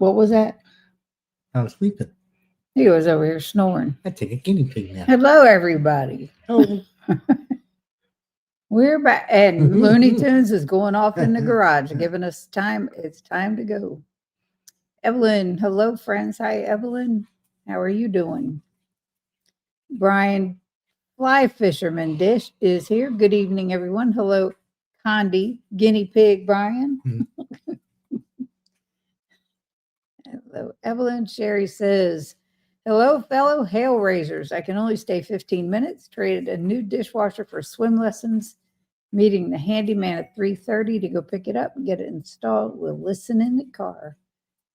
What was that? I was sleeping. He was over here snoring. I take a guinea pig now. Hello, everybody. Oh. We're back, and Looney Tunes is going off in the garage, giving us time. It's time to go. Evelyn, hello, friends. Hi, Evelyn. How are you doing? Brian, Fly Fisherman Dish is here. Good evening, everyone. Hello, Condi, Guinea Pig, Brian. Hello, Evelyn. Sherry says, hello, fellow hail raisers. I can only stay 15 minutes. Traded a new dishwasher for swim lessons. Meeting the handyman at 3:30 to go pick it up and get it installed. We'll listen in the car.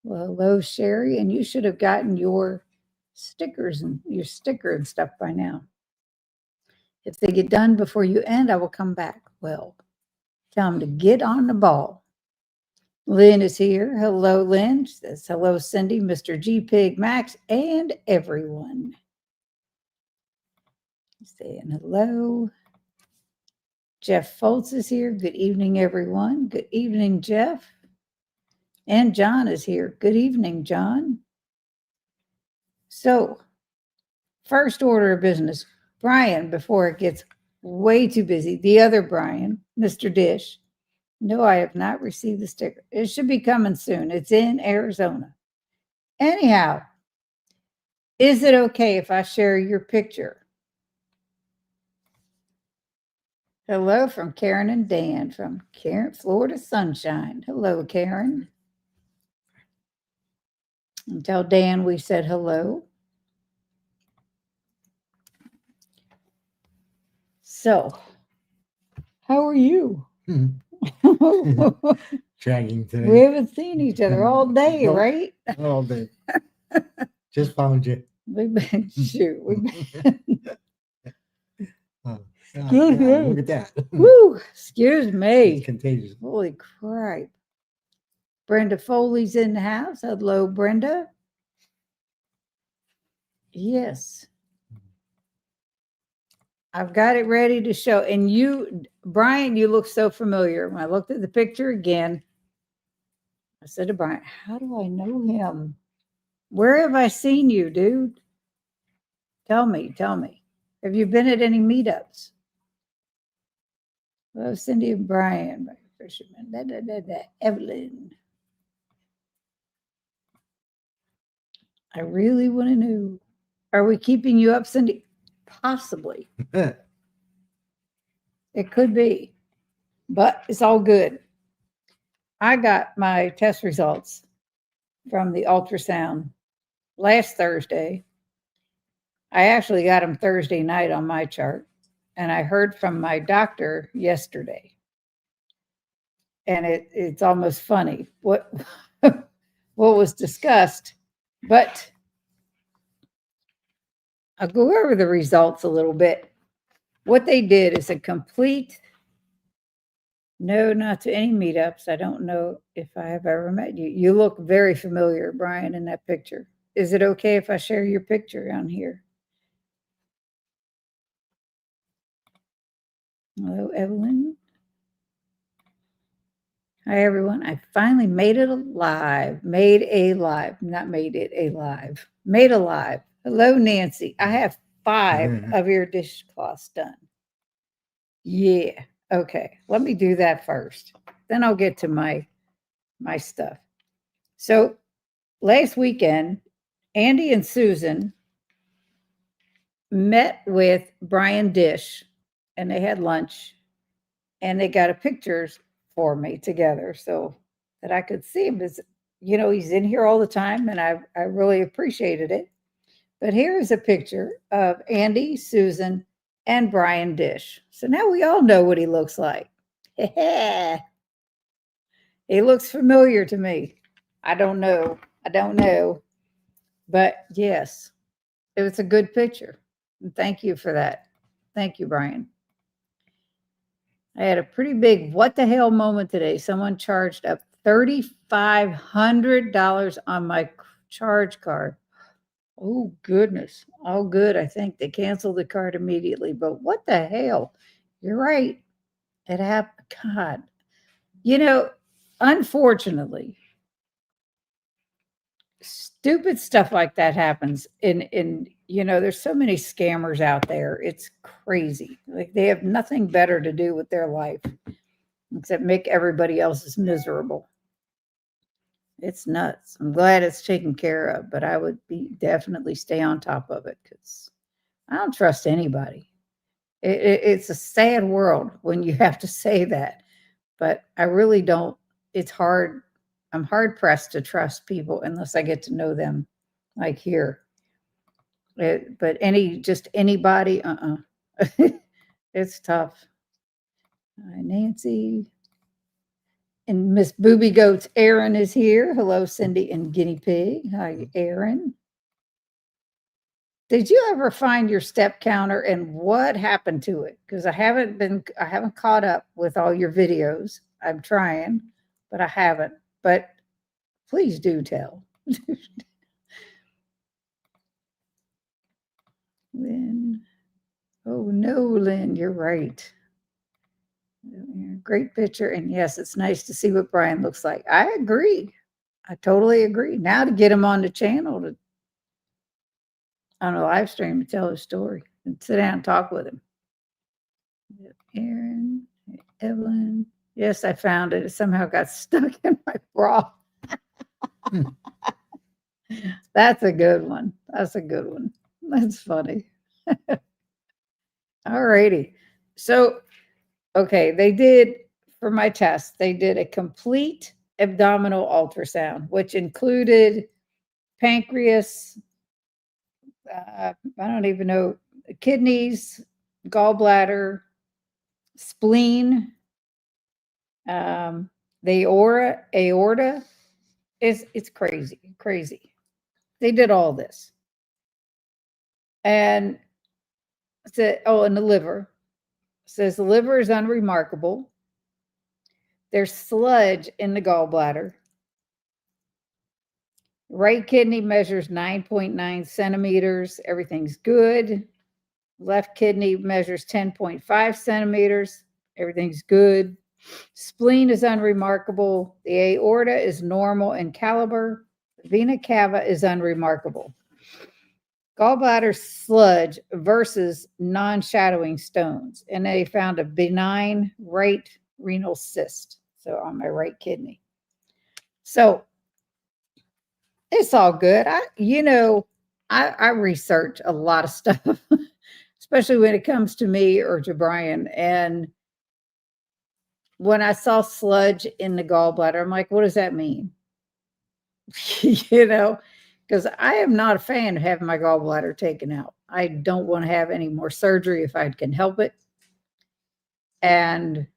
Well, hello, Sherry. And you should have gotten your stickers and your sticker and stuff by now. If they get done before you end, I will come back. Well, tell them to get on the ball. Lynn is here. Hello, Lynn. She says, hello, Cindy, Mr. G Pig Max, and everyone. Saying hello. Jeff Foltz is here. Good evening, everyone. Good evening, Jeff. And John is here. Good evening, John. So, first order of business, Brian, before it gets way too busy, the other Brian, Mr. Dish. No, I have not received the sticker. It should be coming soon. It's in Arizona. Anyhow, is it okay if I share your picture? Hello from Karen and Dan from Karen, Florida Sunshine. Hello, Karen. And tell Dan we said hello. So, how are you? Dragging today. We haven't seen each other all day, Nope. right? All day. Just found you. We've been, shoot. Excuse me. Look at that. Woo, excuse me. It's contagious. Holy crap. Brenda Foley's in the house. Hello, Brenda. Yes. I've got it ready to show. And you, Brian, you look so familiar. When I looked at the picture again, I said to Brian, how do I know him? Where have I seen you, dude? Tell me. Have you been at any meetups? Hello, Cindy and Brian, fisherman. Evelyn. I really want to know. Are we keeping you up, Cindy? Possibly. It could be, but it's all good. I got my test results from the ultrasound last Thursday. I actually got them Thursday night on my chart, and I heard from my doctor yesterday. And it's almost funny what was discussed, but I'll go over the results a little bit. What they did is a complete, no, not to any meetups. I don't know if I have ever met you. You look very familiar, Brian, in that picture. Is it okay if I share your picture on here? Hello, Evelyn. Hi, everyone. I finally made it alive. Made alive. Hello, Nancy. I have 5 of your dishcloths done. Yeah. Okay. Let me do that first. Then I'll get to my stuff. So last weekend, Andy and Susan met with Brian Dish, and they had lunch, and they got a pictures for me together so that I could see him. As you know, he's in here all the time, and I really appreciated it. But here's a picture of Andy, Susan, and Brian Dish. So now we all know what he looks like. He looks familiar to me. I don't know. But yes, it was a good picture. And thank you for that. Thank you, Brian. I had a pretty big what the hell moment today. Someone charged up $3,500 on my charge card. Oh, goodness. All good. I think they canceled the card immediately. But what the hell? You're right. It happened. God. You know, unfortunately, stupid stuff like that happens. In there's so many scammers out there. It's crazy. Like they have nothing better to do with their life except make everybody else miserable. It's nuts. I'm glad it's taken care of, but I would definitely stay on top of it because I don't trust anybody. It's a sad world when you have to say that, but I really don't. It's hard. I'm hard pressed to trust people unless I get to know them, like here. But anybody, it's tough. Hi, Nancy. And Miss Booby Goats Erin is here. Hello, Cindy and Guinea Pig. Hi, Erin. Did you ever find your step counter and what happened to it? Because I haven't caught up with all your videos. I'm trying, but I haven't. But please do tell. Lynn. Oh no, Lynn, you're right. Great picture. And yes, it's nice to see what Brian looks like. I agree. I totally agree. Now to get him on the channel on a live stream to tell his story and sit down and talk with him. Aaron, Evelyn. Yes, I found it. It somehow got stuck in my bra. That's a good one. That's a good one. That's funny. All righty. So, okay, for my test, they did a complete abdominal ultrasound, which included pancreas, I don't even know, kidneys, gallbladder, spleen, the aorta. It's crazy. They did all this. And and the liver. Says the liver is unremarkable. There's sludge in the gallbladder. Right kidney measures 9.9 centimeters. Everything's good. Left kidney measures 10.5 centimeters. Everything's good. Spleen is unremarkable. The aorta is normal in caliber. Vena cava is unremarkable. Gallbladder sludge versus non-shadowing stones. And they found a benign right renal cyst. So on my right kidney. So it's all good. I research a lot of stuff, especially when it comes to me or to Brian. And when I saw sludge in the gallbladder, I'm like, what does that mean? Because I am not a fan of having my gallbladder taken out. I don't want to have any more surgery if I can help it. And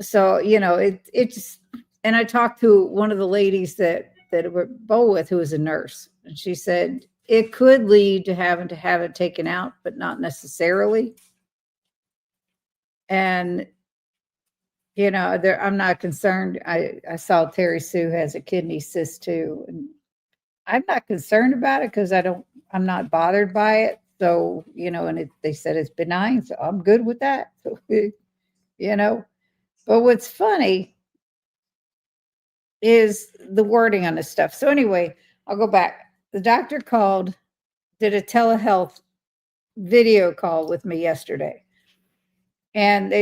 so, it's, and I talked to one of the ladies that we're both with, who was a nurse, and she said it could lead to having to have it taken out, but not necessarily. And I'm not concerned. I saw Terry Sue has a kidney cyst too, and I'm not concerned about it because I'm not bothered by it. So, and they said it's benign, so I'm good with that. So, but what's funny is the wording on this stuff. So anyway, I'll go back. The doctor did a telehealth video call with me yesterday. And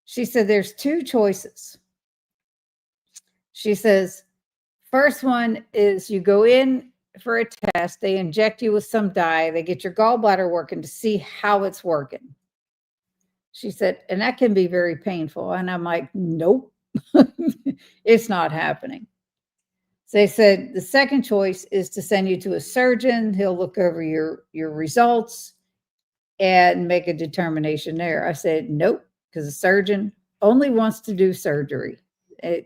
she said, there's two choices. She says, first one is you go in for a test. They inject you with some dye. They get your gallbladder working to see how it's working. She said, and that can be very painful. And I'm like, nope, it's not happening. So they said the second choice is to send you to a surgeon. He'll look over your results and make a determination there. I said, nope, because a surgeon only wants to do surgery,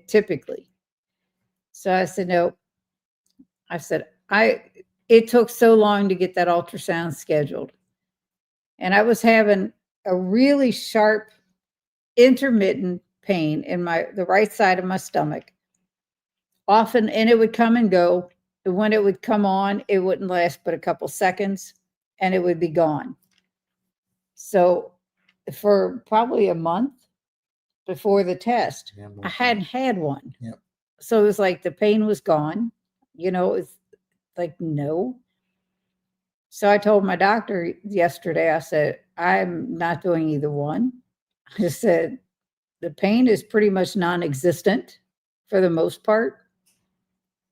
typically. So I said, nope. I said, it took so long to get that ultrasound scheduled. And I was having a really sharp, intermittent pain in the right side of my stomach. Often, and it would come and go. When it would come on, it wouldn't last but a couple seconds, and it would be gone. So for probably a month before the test, I hadn't had one. Yep. So it was like the pain was gone. It's like, no. So I told my doctor yesterday, I said, I'm not doing either one. I just said, the pain is pretty much non-existent for the most part.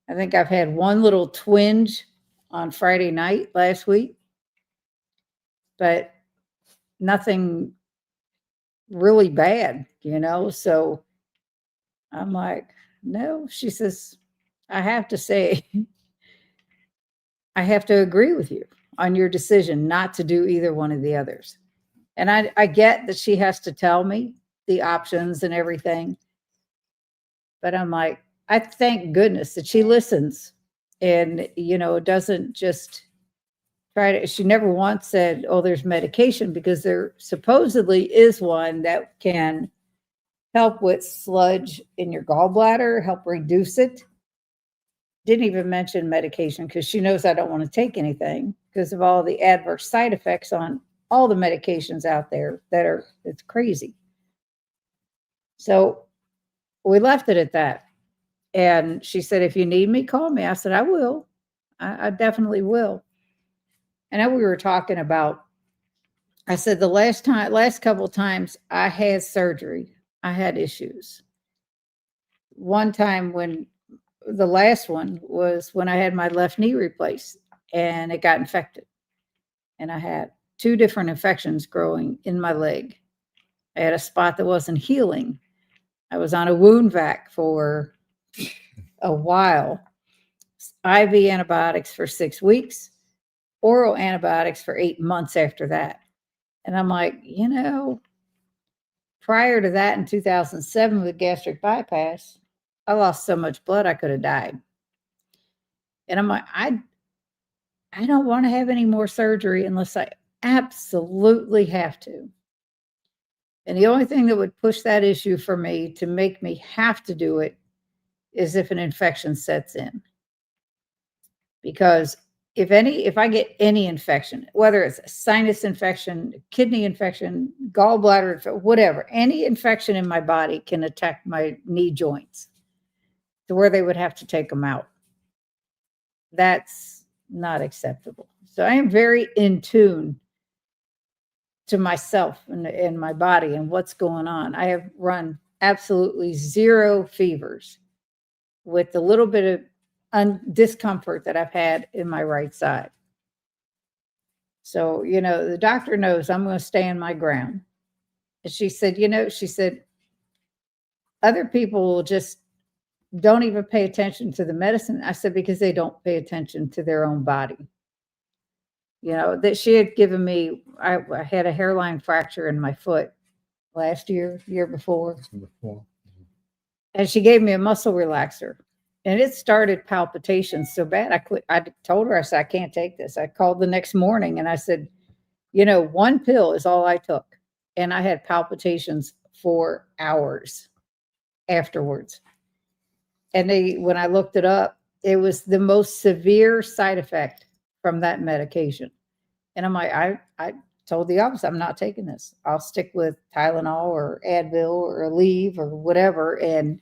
I think I've had one little twinge on Friday night last week, but nothing really bad, So I'm like, no. She says, I have to say, I have to agree with you on your decision not to do either one of the others. And I get that she has to tell me the options and everything. But I'm like, I thank goodness that she listens and, doesn't just she never once said, oh, there's medication, because there supposedly is one that can help with sludge in your gallbladder, help reduce it. Didn't even mention medication because she knows I don't want to take anything because of all the adverse side effects on all the medications out there it's crazy. So we left it at that. And she said, if you need me, call me. I said, I will. I definitely will. And then we were talking about, I said, the last couple of times I had surgery, I had issues. One time the last one was when I had my left knee replaced and it got infected. And I had 2 different infections growing in my leg. I had a spot that wasn't healing. I was on a wound vac for a while. IV antibiotics for 6 weeks, oral antibiotics for 8 months after that. And I'm like, prior to that in 2007 with gastric bypass, I lost so much blood I could have died. And I'm like, I don't want to have any more surgery unless I absolutely have to. And the only thing that would push that issue for me to make me have to do it is if an infection sets in. Because if I get any infection, whether it's a sinus infection, kidney infection, gallbladder, whatever, any infection in my body can attack my knee joints to where they would have to take them out. That's not acceptable. So I am very in tune to myself and my body and what's going on. I have run absolutely 0 fevers with the little bit of discomfort that I've had in my right side. So, the doctor knows I'm going to stand my ground. And she said, other people just don't even pay attention to the medicine. I said, because they don't pay attention to their own body. That she had given me, I had a hairline fracture in my foot last year before. And she gave me a muscle relaxer. And it started palpitations so bad. I quit. I told her, I said, I can't take this. I called the next morning and I said, 1 pill is all I took. And I had palpitations for hours afterwards. And when I looked it up, it was the most severe side effect from that medication. And I'm like, I told the office, I'm not taking this. I'll stick with Tylenol or Advil or Aleve or whatever and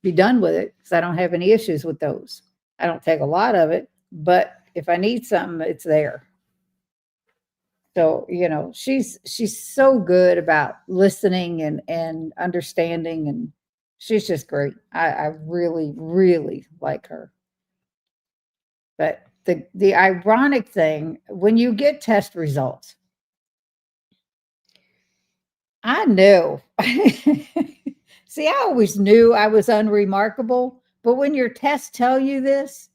be done with it because I don't have any issues with those. I don't take a lot of it, but if I need something, it's there. So, she's so good about listening and understanding, and she's just great. I really, really like her. But the ironic thing, when you get test results, I know. See, I always knew I was unremarkable, but when your tests tell you this,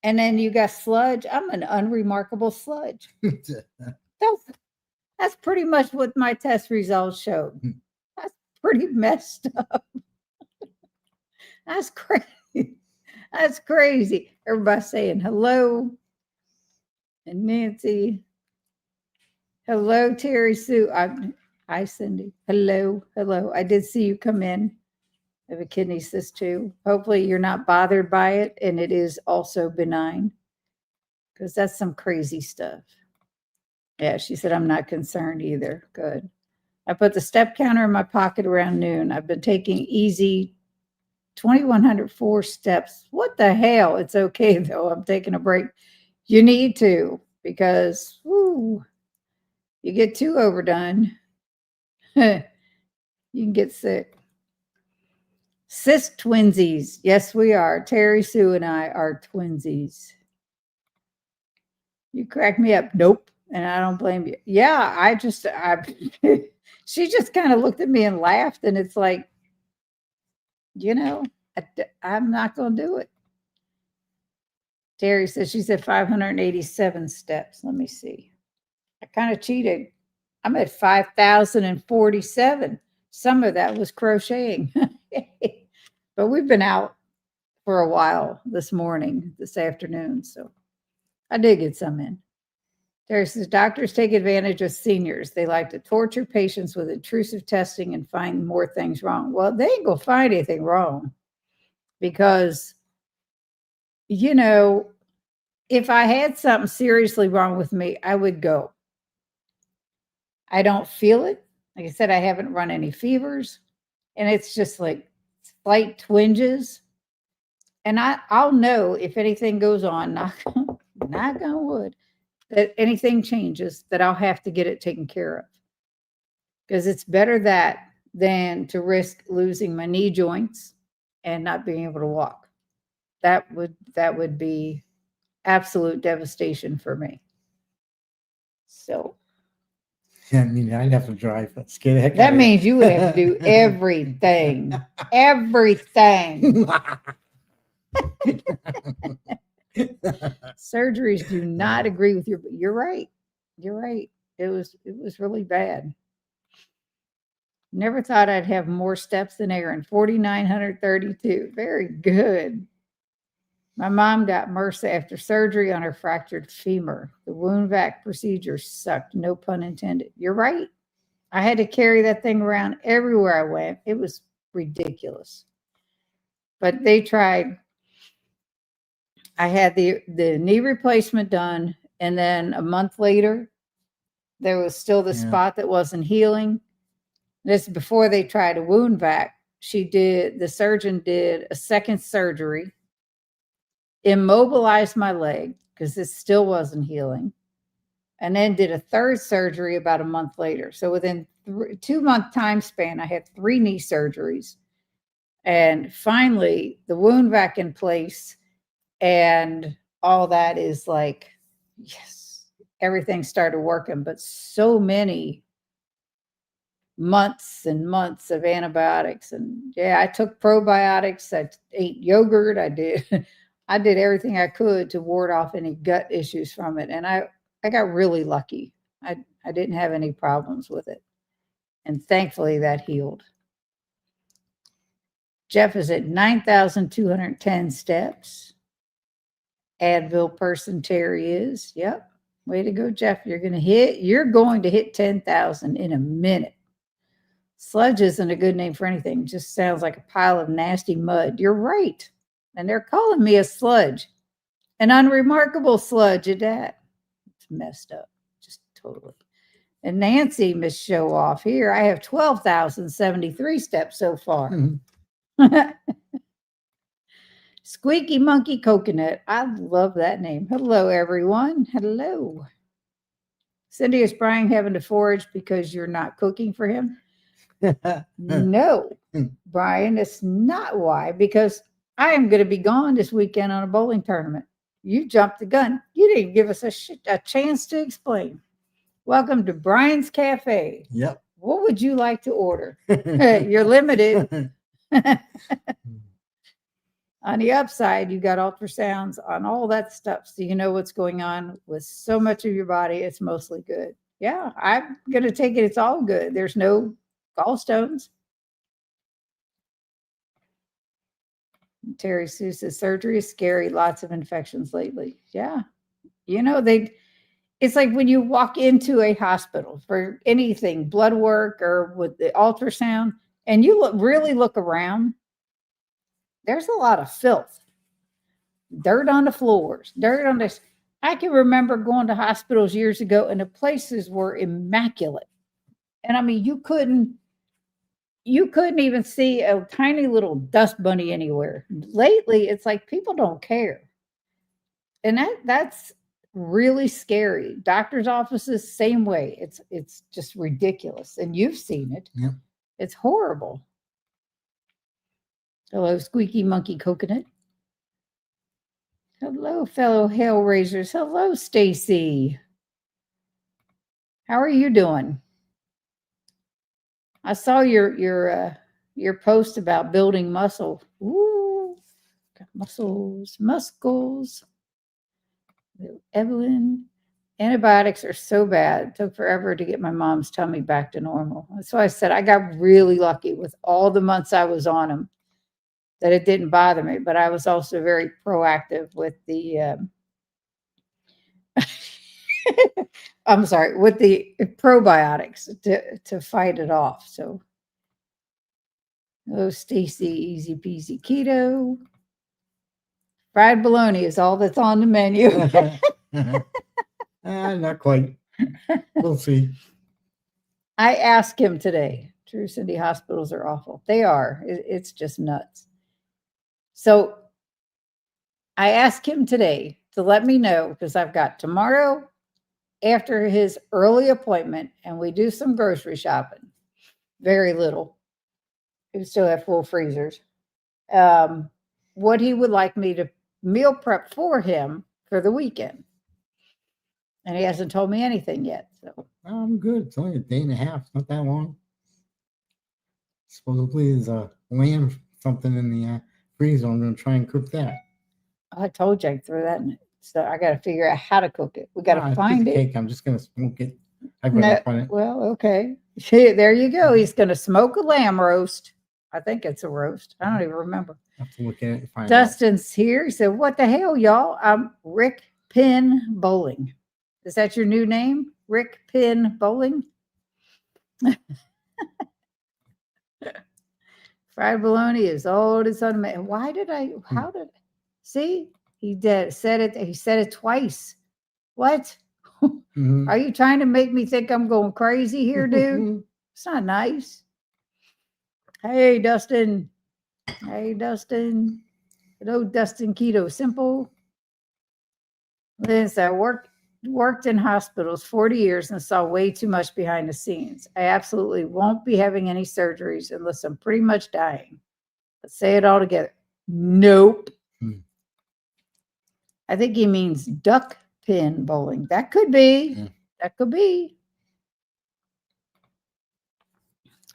and then you got sludge, I'm an unremarkable sludge. That's pretty much what my test results showed. That's pretty messed up. That's crazy. That's crazy. Everybody saying hello. And Nancy. Hello, Terry Sue. Hi, Cindy. Hello. I did see you come in. I have a kidney cyst too. Hopefully you're not bothered by it and it is also benign because that's some crazy stuff. Yeah, she said, I'm not concerned either. Good. I put the step counter in my pocket around noon. I've been taking easy 2,104 steps. What the hell? It's okay though. I'm taking a break. You need to, because whoo, you get too overdone, you can get sick. Sis twinsies. Yes, we are. Terry Sue and I are twinsies. You crack me up. Nope. And I don't blame you. Yeah, she just kind of looked at me and laughed. And it's like, I'm not going to do it. Terry says, she said 587 steps. Let me see. I kind of cheated. I'm at 5,047. Some of that was crocheting. But we've been out for a while this afternoon. So I did get some in. Terry says, doctors take advantage of seniors. They like to torture patients with intrusive testing and find more things wrong. Well, they ain't going to find anything wrong because, if I had something seriously wrong with me, I would go. I don't feel it. Like I said, I haven't run any fevers. And it's just like slight twinges. And I'll know if anything goes on, knock on wood, that anything changes, that I'll have to get it taken care of. Because it's better that than to risk losing my knee joints and not being able to walk. That would be absolute devastation for me. So. I mean, I'd have to drive. Scare the heck That out of means you would have to do everything. Everything. Surgeries do not agree with you're right. You're right. It was really bad. Never thought I'd have more steps than Aaron. 4,932. Very good. My mom got MRSA after surgery on her fractured femur. The wound vac procedure sucked. No pun intended. You're right. I had to carry that thing around everywhere I went. It was ridiculous. But they tried. I had the knee replacement done, and then a month later, there was still the spot that wasn't healing. This is before they tried a wound vac. The surgeon did a second surgery, immobilized my leg because it still wasn't healing, and then did a third surgery about a month later. So within 2-month time span, I had 3 knee surgeries. And finally, the wound vac in place and all that is like, yes, everything started working. But so many months and months of antibiotics. And I took probiotics. I ate yogurt. I did everything I could to ward off any gut issues from it. And I got really lucky. I didn't have any problems with it. And thankfully that healed. Jeff is at 9,210 steps. Advil person Terry is. Yep. Way to go, Jeff. You're going to hit 10,000 in a minute. Sludge isn't a good name for anything. It just sounds like a pile of nasty mud. You're right. And they're calling me a sludge. An unremarkable sludge at that. It's messed up. Just totally. And Nancy must show off here. I have 12,073 steps so far. Mm-hmm. Squeaky Monkey Coconut. I love that name. Hello, everyone. Hello. Cindy, is Brian having to forage because you're not cooking for him? No, Brian, it's not why. Because I am going to be gone this weekend on a bowling tournament. You jumped the gun. You didn't give us a chance to explain. Welcome to Brian's Cafe. Yep. What would you like to order? You're limited. On the upside, you got ultrasounds on all that stuff. So you know what's going on with so much of your body. It's mostly good. Yeah, I'm going to take it. It's all good. There's no gallstones. Terry Sue says surgery is scary. Lots of infections lately. Yeah. It's like when you walk into a hospital for anything, blood work or with the ultrasound, and you really look around, there's a lot of filth, dirt on the floors, dirt on this. I can remember going to hospitals years ago and the places were immaculate. And I mean, you couldn't you couldn't even see a tiny little dust bunny anywhere. Lately, it's like people don't care. And that's really scary. Doctor's offices, same way. It's just ridiculous. And you've seen it. Yep. It's horrible. Hello, Squeaky Monkey Coconut. Hello, fellow Hellraisers. Hello, Stacy. How are you doing? I saw your post about building muscle. Ooh, got muscles. Evelyn, antibiotics are so bad. It took forever to get my mom's tummy back to normal. That's why I said I got really lucky with all the months I was on them that it didn't bother me. But I was also very proactive with the I'm sorry, with the probiotics to fight it off. So, oh, Stacy, easy peasy keto. Fried bologna is all that's on the menu. Not quite. We'll see. I asked him today. True Cindy, hospitals are awful. They are. It's just nuts. So I asked him today to let me know, because I've got tomorrow after his early appointment, and we do some grocery shopping. Very little. We still have full freezers. What he would like me to meal prep for him for the weekend. And he hasn't told me anything yet. So I'm good. It's only a day and a half. Not that long. Supposedly there's a lamb something in the freezer. I'm going to try and cook that. I told you I'd throw that in it. So I got to figure out how to cook it. We got to It's find just a it. cake. I'm just going to smoke it. I've No, got enough on it. well, okay. There you go. He's going to smoke a lamb roast. I think it's a roast. I don't even remember. I have to look at it and find out. Dustin's here. He said, what the hell, y'all? I'm Rick Pin Bowling. Is that your new name? Rick Pin Bowling? Fried bologna is old. It's on. Why did I? How did? See, he said it. He said it twice. What? Mhm. Are you trying to make me think I'm going crazy here, dude? It's not nice. Hey, Dustin. Hey, Dustin. Hello, Dustin Keto Simple. Liz, I worked in hospitals 40 years and saw way too much behind the scenes. I absolutely won't be having any surgeries unless I'm pretty much dying. Let's say it all together. Nope. I think he means duck pin bowling. That could be. Yeah. That could be.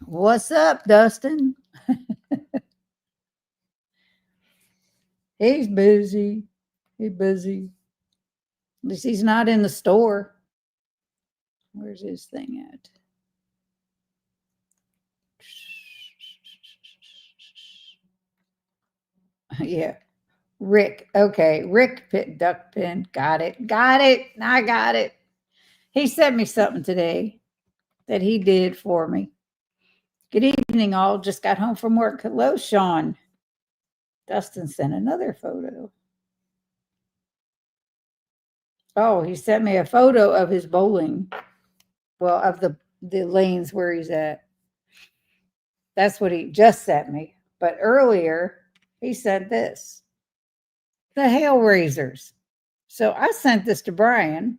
What's up, Dustin? He's busy. He's busy. At least he's not in the store. Where's his thing at? Yeah. Rick. Okay. Rick Pit Duck Pin. Got it. Got it. I got it. He sent me something today that he did for me. Good evening, all. Just got home from work. Hello, Sean. Dustin sent another photo. Oh, he sent me a photo of his bowling. Well, of the lanes where he's at. That's what he just sent me. But earlier, he sent this. The Hellraisers. So I sent this to Brian.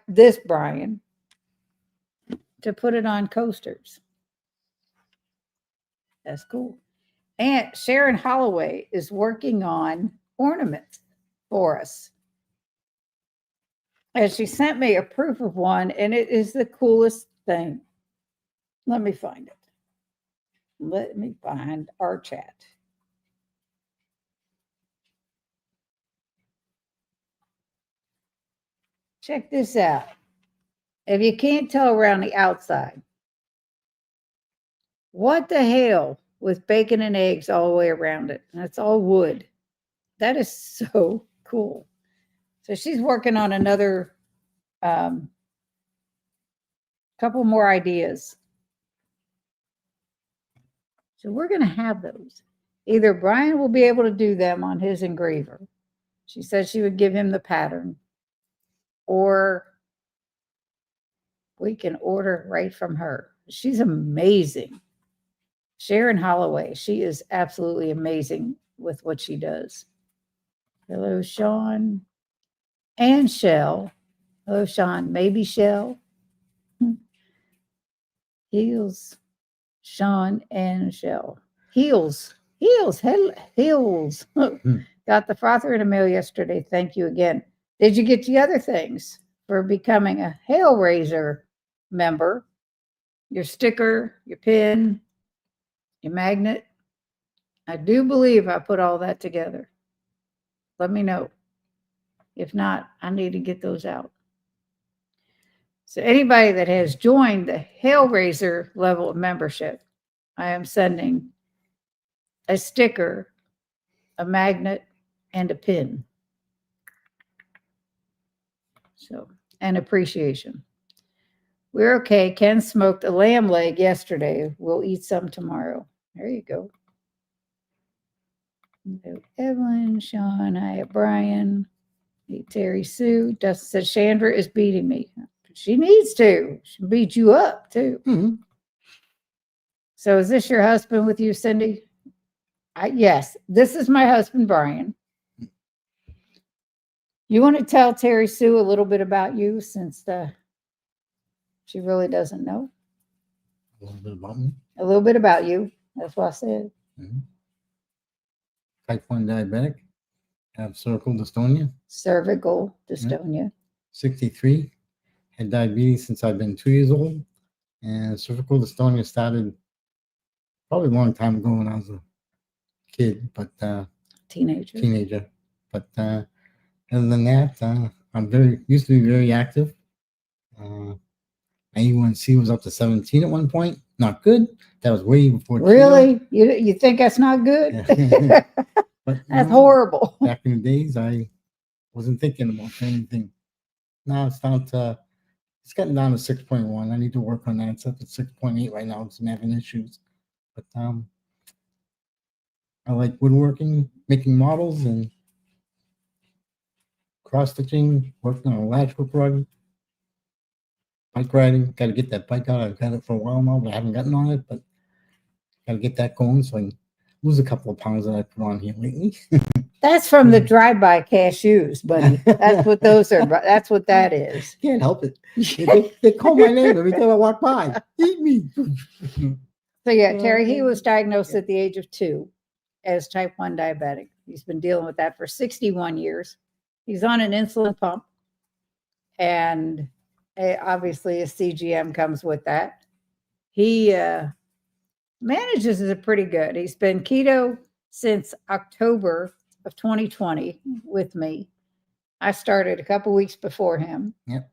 This Brian. To put it on coasters. That's cool. And Sharon Holloway is working on ornaments for us. And she sent me a proof of one, and it is the coolest thing. Let me find it. Let me find our chat. Check this out. If you can't tell around the outside, what the hell with bacon and eggs all the way around it? That's all wood. That is so cool. So she's working on another couple more ideas. So we're going to have those. Either Brian will be able to do them on his engraver. She said she would give him the pattern. Or we can order right from her. she's amazing. Sharon Holloway, she is absolutely amazing with what she does. Hello, Sean and Shell. Hello, Sean, maybe Shell. Heels, Sean and Shell. Heels. Got the frother in the mail yesterday. Thank you again. Did you get the other things for becoming a Hellraiser member? Your sticker, your pin, your magnet? I do believe I put all that together. Let me know. If not, I need to get those out. So anybody that has joined the Hellraiser level of membership, I am sending a sticker, a magnet, and a pin. So, and appreciation. We're okay. Ken smoked a lamb leg yesterday. We'll eat some tomorrow. There you go. Evelyn, Sean, hi, Brian, hey, Terry Sue. Dustin said Chandra is beating me. She needs to. She'll beat you up too. Mm-hmm. So is this your husband with you, Cindy? Yes, this is my husband, Brian. You want to tell Terry Sue a little bit about you since she really doesn't know? A little bit about me. A little bit about you. That's what I said. Mm-hmm. Type 1 diabetic. Have cervical dystonia. Cervical dystonia. 63. Had diabetes since I've been 2 years old. And cervical dystonia started probably a long time ago when I was a kid, but teenager. But other than that, I'm used to be very active. My A1C was up to 17 at one point. Not good. That was way before Really? You think that's not good? Yeah. But that's horrible. Back in the days, I wasn't thinking about anything. Now it's gotten down to 6.1. I need to work on that. It's up to 6.8 right now because I'm having issues. But I like woodworking, making models, and cross stitching, working on a latch hook rug, bike riding. Got to get that bike out. I've got it for a while now, but I haven't gotten on it. But got to get that going so I can lose a couple of pounds that I put on here lately. That's from the drive-by cashews, buddy. That's what those are. That's what that is. Can't help it. They call my name every time I walk by. Eat me. So yeah, Terry, he was diagnosed at the age of 2 as type 1 diabetic. He's been dealing with that for 61 years. He's on an insulin pump, and obviously a CGM comes with that. He manages it pretty good. He's been keto since October of 2020 with me. I started a couple weeks before him. Yep.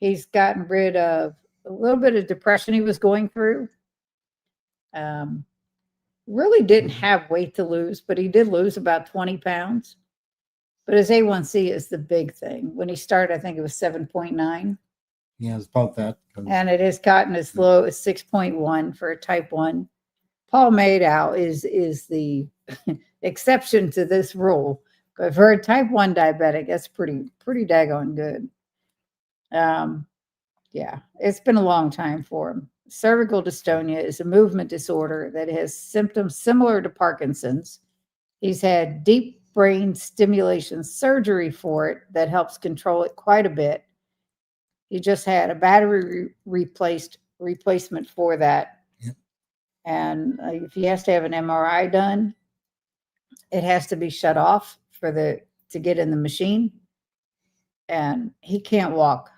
He's gotten rid of a little bit of depression he was going through. Really didn't have weight to lose, but he did lose about 20 pounds. But his A1C is the big thing. When he started, I think it was 7.9. Yeah, it's about that. And it has gotten as low as 6.1 for a type 1. Paul Madow is the exception to this rule. But for a type 1 diabetic, that's pretty daggone good. Yeah, it's been a long time for him. Cervical dystonia is a movement disorder that has symptoms similar to Parkinson's. He's had deep brain stimulation surgery for it that helps control it quite a bit. He just had a battery replacement for that. Yep. And if he has to have an MRI done, it has to be shut off to get in the machine. And he can't walk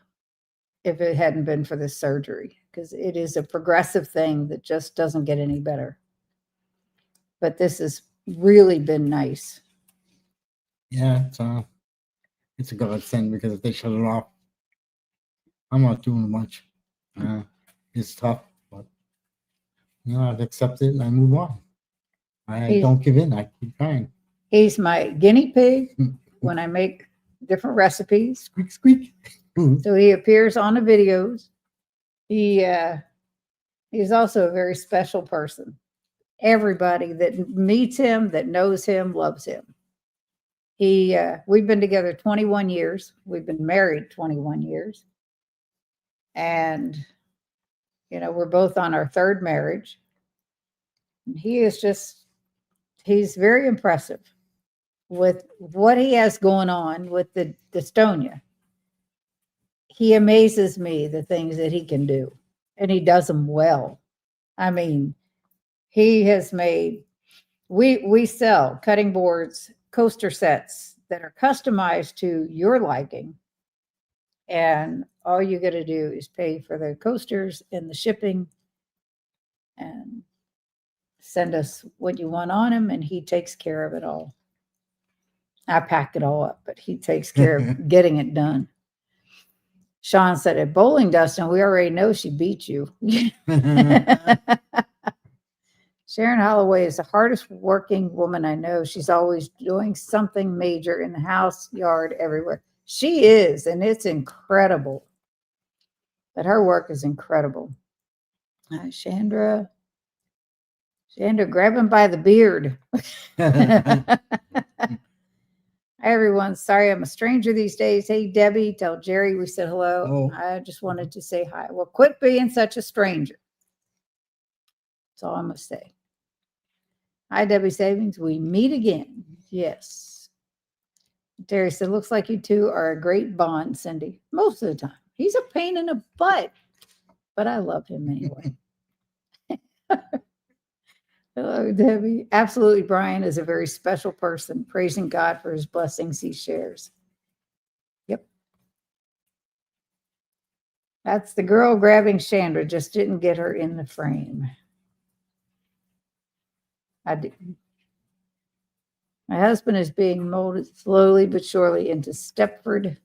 if it hadn't been for this surgery, because it is a progressive thing that just doesn't get any better. But this has really been nice. Yeah, it's a godsend because if they shut it off, I'm not doing much. It's tough, but I've accepted and I move on. I don't give in. I keep trying. He's my guinea pig when I make different recipes. Squeak, squeak. So he appears on the videos. He's also a very special person. Everybody that meets him, that knows him, loves him. We've been together 21 years. We've been married 21 years. And we're both on our third marriage. And he's very impressive with what he has going on with the dystonia. He amazes me, the things that he can do, and he does them well. I mean, he has made, we sell cutting boards, coaster sets that are customized to your liking. And all you got to do is pay for the coasters and the shipping and send us what you want on them, and he takes care of it all. I pack it all up, but he takes care of getting it done. Sean said, at bowling, Dustin, we already know she beat you. Sharon Holloway is the hardest working woman I know. She's always doing something major in the house, yard, everywhere. She is, and it's incredible. But her work is incredible. Chandra, grab him by the beard. Everyone, sorry I'm a stranger these days. Hey, Debbie, tell Jerry we said hello. Oh. I just wanted to say hi. Well, quit being such a stranger. That's all I'm going to say. Hi, Debbie Savings. We meet again. Yes. Terry said, looks like you two are a great bond, Cindy. Most of the time. He's a pain in the butt, but I love him anyway. Hello, Debbie. Absolutely, Brian is a very special person, praising God for his blessings he shares. Yep. That's the girl grabbing Chandra, just didn't get her in the frame. I didn't. My husband is being molded slowly but surely into Stepford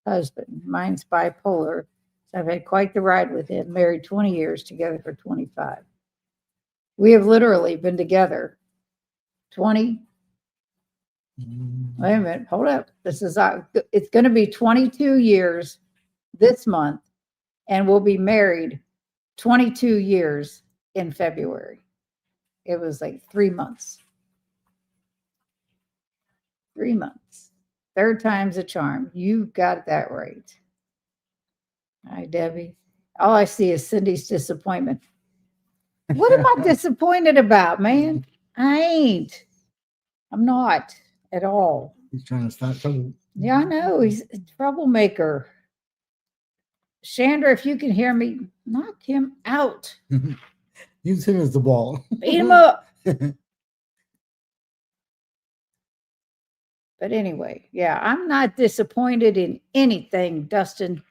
husband. Mine's bipolar. So I've had quite the ride with him, married 20 years, together for 25. We have literally been together 20. Wait a minute, hold up. It's going to be 22 years this month, and we'll be married 22 years in February. It was like 3 months. 3 months. Third time's a charm. You got that right. Hi, Debbie. All I see is Cindy's disappointment. What am I disappointed about, man? I ain't. I'm not at all. He's trying to start trouble. Yeah, I know. He's a troublemaker. Chandra, if you can hear me, knock him out. Use him as the ball. Beat him up. But anyway, yeah, I'm not disappointed in anything, Dustin,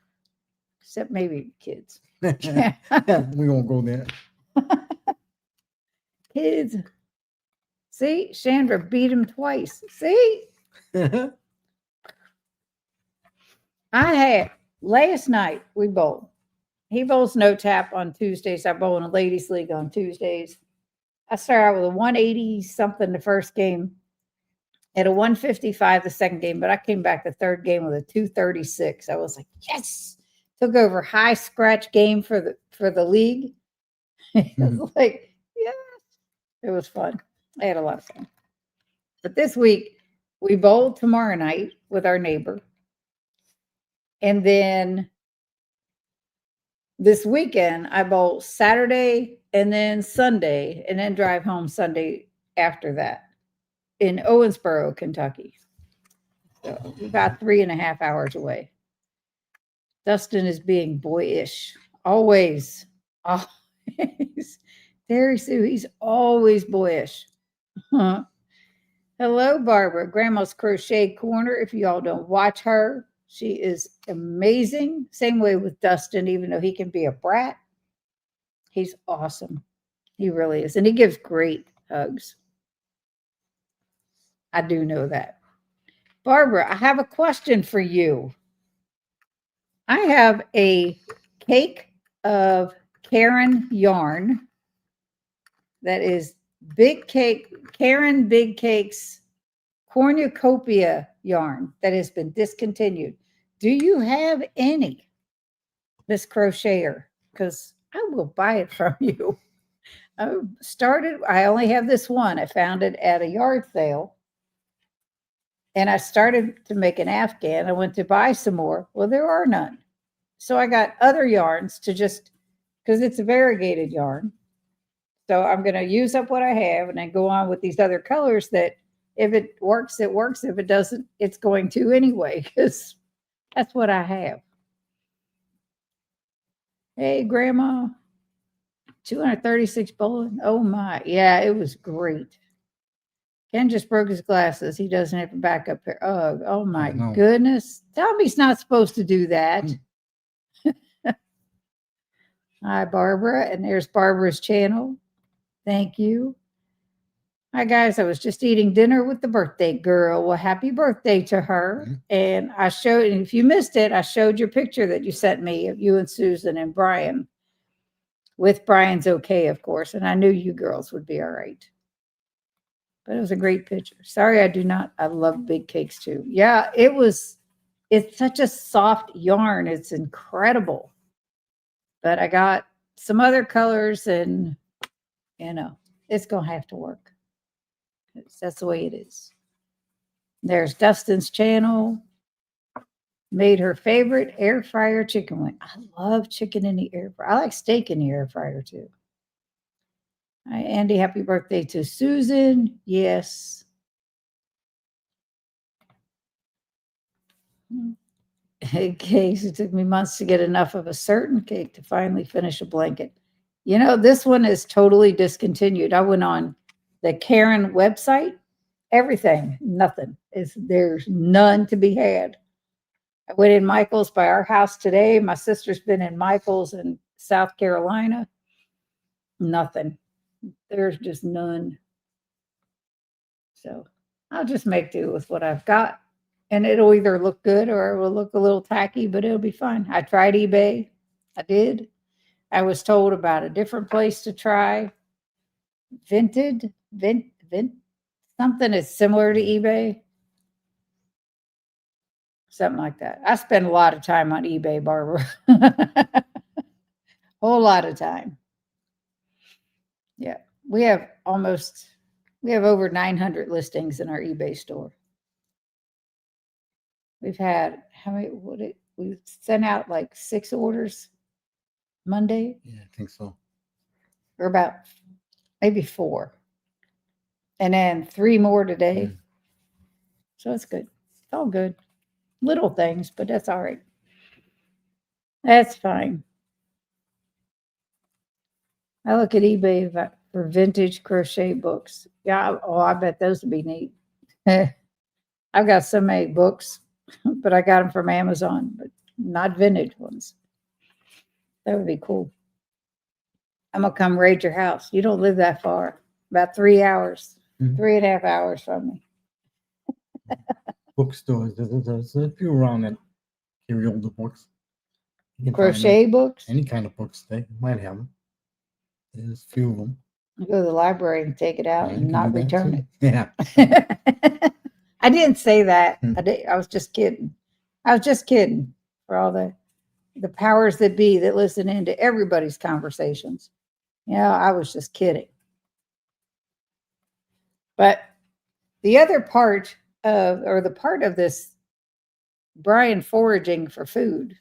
except maybe kids. We won't go there. Kids. See, Chandra beat him twice. See? I had last night we bowled. He bowls no tap on Tuesdays. I bowl in a ladies' league on Tuesdays. I started out with a 180 something the first game, at a 155 the second game, but I came back the third game with a 236. I was like, yes. Took over high scratch game for the league. It was like, yes. It was fun. I had a lot of fun. But this week, we bowled tomorrow night with our neighbor. And then this weekend, I bowl Saturday and then Sunday, and then drive home Sunday after that in Owensboro, Kentucky. So about 3.5 hours away. Dustin is being boyish. Always. Always. Terry Sue, he's always boyish. Huh. Hello, Barbara. Grandma's Crochet Corner. If y'all don't watch her, she is amazing. Same way with Dustin, even though he can be a brat. He's awesome. He really is. And he gives great hugs. I do know that. Barbara, I have a question for you. I have a cake of Karen yarn that is Big Cake, Karen Big Cakes cornucopia yarn that has been discontinued. Do you have any, Miss Crocheter? Because I will buy it from you. I only have this one. I found it at a yard sale. And I started to make an afghan. I went to buy some more. Well, there are none. So I got other yarns to just because it's a variegated yarn. So I'm going to use up what I have and then go on with these other colors that if it works, it works. If it doesn't, it's going to anyway, because that's what I have. Hey, Grandma. 236 bowling. Oh my. Yeah, it was great. Ken just broke his glasses. He doesn't have a backup pair. Oh my goodness. Tell me he's not supposed to do that. Hi, Barbara. And there's Barbara's channel. Thank you. Hi, guys. I was just eating dinner with the birthday girl. Well, happy birthday to her. And I showed, and if you missed it, I showed your picture that you sent me of you and Susan and Brian. With Brian's okay, of course. And I knew you girls would be all right. But it was a great picture. Sorry, I love big cakes too. Yeah, it's such a soft yarn. It's incredible. But I got some other colors and, it's going to have to work. That's the way it is. There's Dustin's channel. Made her favorite air fryer chicken wing. I love chicken in the air fryer. I like steak in the air fryer too. Hi, Andy, happy birthday to Susan. Yes. Cakes. It took me months to get enough of a certain cake to finally finish a blanket. This one is totally discontinued. I went on the Karen website. Everything, nothing. There's none to be had. I went in Michael's by our house today. My sister's been in Michael's in South Carolina. Nothing. There's just none. So I'll just make do with what I've got. And it'll either look good or it will look a little tacky, but it'll be fine. I tried eBay. I did. I was told about a different place to try. Something that's similar to eBay. Something like that. I spend a lot of time on eBay, Barbara. Whole lot of time. Yeah. We have over 900 listings in our eBay store. We've had, we sent out like 6 orders Monday. Yeah, I think so. Or about maybe 4. And then 3 more today. So it's good. It's all good. Little things, but that's all right. That's fine. I look at eBay for vintage crochet books. Yeah. I bet those would be neat. I've got so many books, but I got them from Amazon, but not vintage ones. That would be cool. I'm going to come raid your house. You don't live that far. About 3 hours, 3.5 hours from me. Bookstores. There's a few around that carry older books. Crochet books? Any kind of books. They might have them. There's a few of them. You go to the library and take it out and not return it. Yeah. I didn't say that. I was just kidding. I was just kidding for all the powers that be that listen into everybody's conversations. I was just kidding. But the other part of this Brian foraging for food,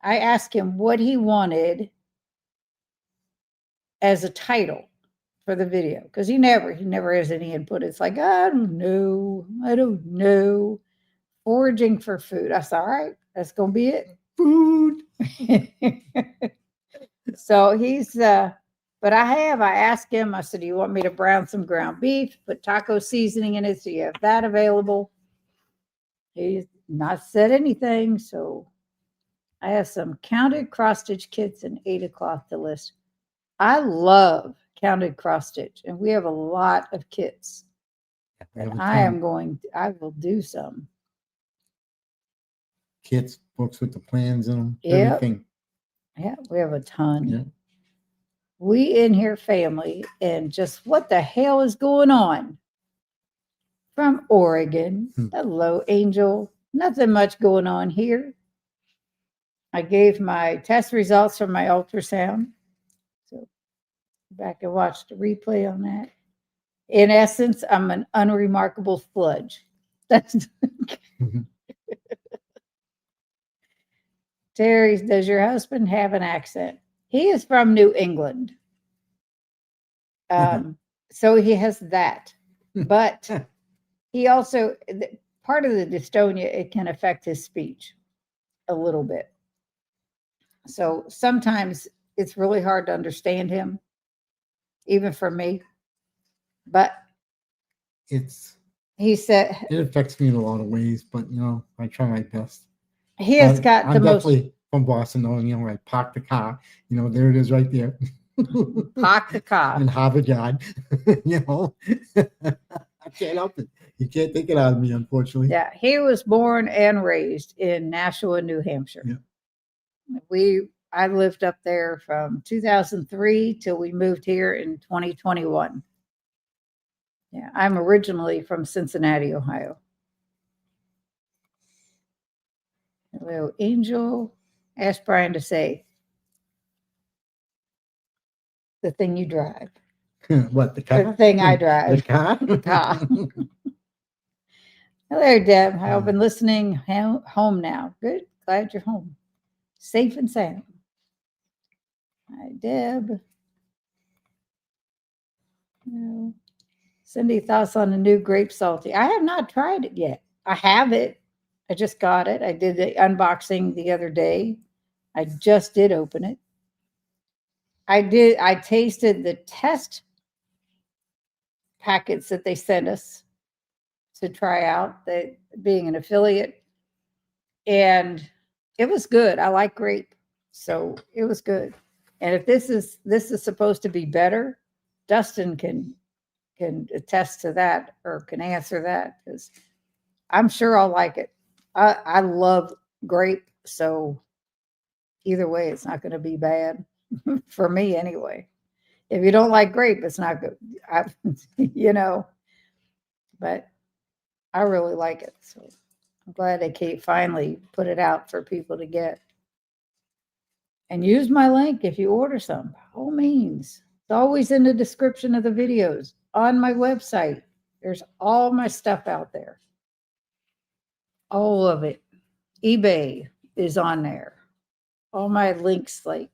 I asked him what he wanted as a title for the video, because he never has any input. It's like, I don't know. Foraging for food. I said, all right, that's gonna be it. Food. So he's but I asked him, I said, do you want me to brown some ground beef, put taco seasoning in it? So you have that available. He's not said anything. So I have some counted cross stitch kits and 8 cloth to list. I love counted cross stitch, and we have a lot of kits. And I will do some kits, books with the plans in them. Yep. Everything. Yeah, we have a ton. Yeah. We in here family, and just what the hell is going on? From Oregon. Hello, Angel. Nothing much going on here. I gave my test results from my ultrasound. So back and watch the replay on that. In essence, I'm an unremarkable sludge. That's Terry, does your husband have an accent? He is from New England. So he has that. But he also, part of the dystonia, it can affect his speech a little bit. So sometimes it's really hard to understand him, even for me. But he said it affects me in a lot of ways, but I try my best. He has got I'm definitely from Boston, I park the car, there it is right there. Park the car. In Harvard Yard, I can't help it. You can't take it out of me, unfortunately. Yeah, he was born and raised in Nashua, New Hampshire. Yeah. I lived up there from 2003 till we moved here in 2021. Yeah, I'm originally from Cincinnati, Ohio. Hello, Angel. Ask Brian to say the thing you drive. What, the car? The thing I drive. The car? The car. Hello, Deb. I've been listening home now. Good. Glad you're home. Safe and sound. Hi, Deb. Cindy, thoughts on the new grape salty? I have not tried it yet. I have it. I just got it. I did the unboxing the other day. I just did open it. I tasted the test packets that they sent us to try out, being an affiliate. And it was good. I like grape. So it was good. And if this is supposed to be better, Dustin can attest to that or can answer that, because I'm sure I'll like it. I love grape, so either way, it's not going to be bad for me anyway. If you don't like grape, it's not good. But I really like it. So I'm glad they finally put it out for people to get. And use my link if you order some, by all means. It's always in the description of the videos on my website. There's all my stuff out there. All of it. eBay is on there. All my links, like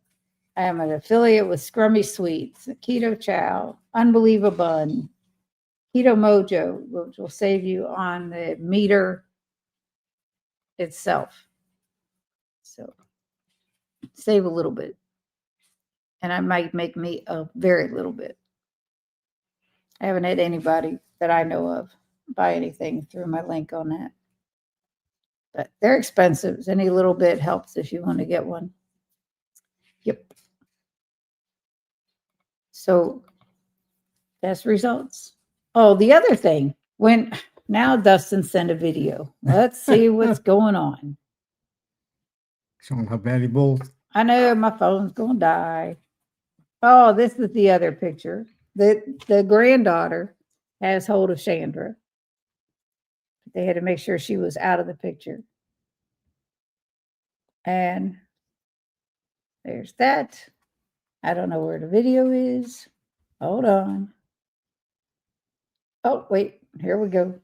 I am an affiliate with Scrummy Sweets, Keto Chow, Unbelievable Bun, Keto Mojo, which will save you on the meter itself. So save a little bit. And I might make me a very little bit. I haven't had anybody that I know of buy anything through my link on that. But they're expensive. Any little bit helps if you want to get one. Yep. So test results. Oh, the other thing, now Dustin sent a video. Let's see what's going on. Showing how bad he bowls. I know my phone's going to die. Oh, this is the other picture. The granddaughter has hold of Chandra. They had to make sure she was out of the picture. And there's that. I don't know where the video is. Hold on. Oh, wait. Here we go.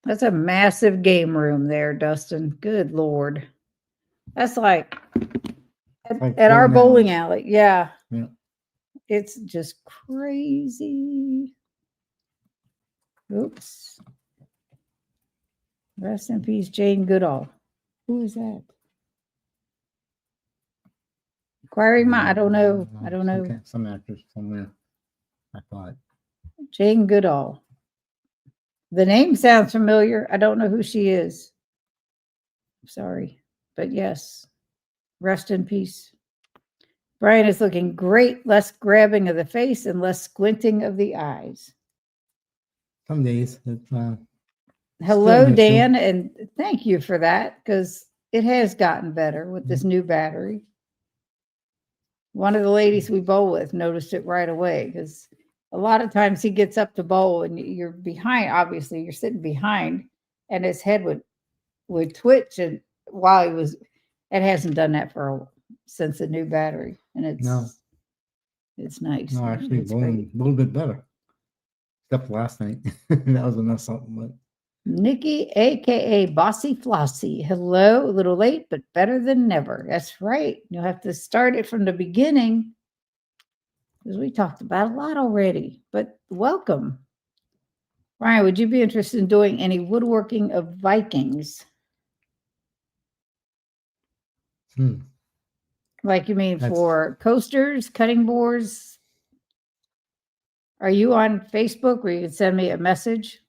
That's a massive game room there, Dustin. Good Lord. That's like at our bowling alley. Yeah. It's just crazy. Oops. Rest in peace, Jane Goodall. Who is that? Inquiring Mind. I don't know. I don't know. Okay. Some actors somewhere. I thought. Jane Goodall. The name sounds familiar. I don't know who she is. Sorry. But yes. Rest in peace. Brian is looking great. Less grabbing of the face and less squinting of the eyes. Some days. Hello, Dan, and thank you for that, because it has gotten better with this new battery. One of the ladies we bowl with noticed it right away, because a lot of times he gets up to bowl and you're behind. Obviously, you're sitting behind, and his head would twitch, and while he was, it hasn't done that since the new battery, and it's nice. No, actually, bowling a little bit better. except last night. That was enough something, but Nikki, aka Bossy Flossy. Hello, a little late, but better than never. That's right. You'll have to start it from the beginning because we talked about a lot already. But welcome. Ryan, would you be interested in doing any woodworking of Vikings? Like you mean for coasters, cutting boards? Are you on Facebook where you can send me a message?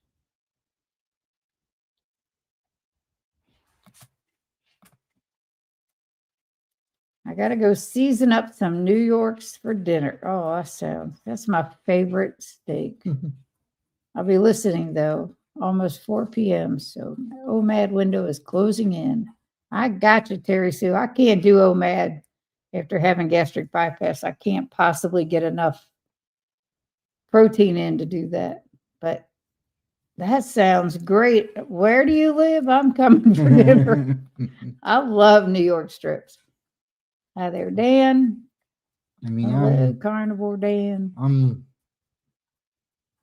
I got to go season up some New Yorks for dinner. Oh, that's my favorite steak. I'll be listening though, almost 4 p.m. So my OMAD window is closing in. I got you, Terry Sue. I can't do OMAD after having gastric bypass. I can't possibly get enough protein in to do that. But that sounds great. Where do you live? I'm coming for dinner. I love New York strips. Hi there, Dan. I mean, hello, Carnivore Dan.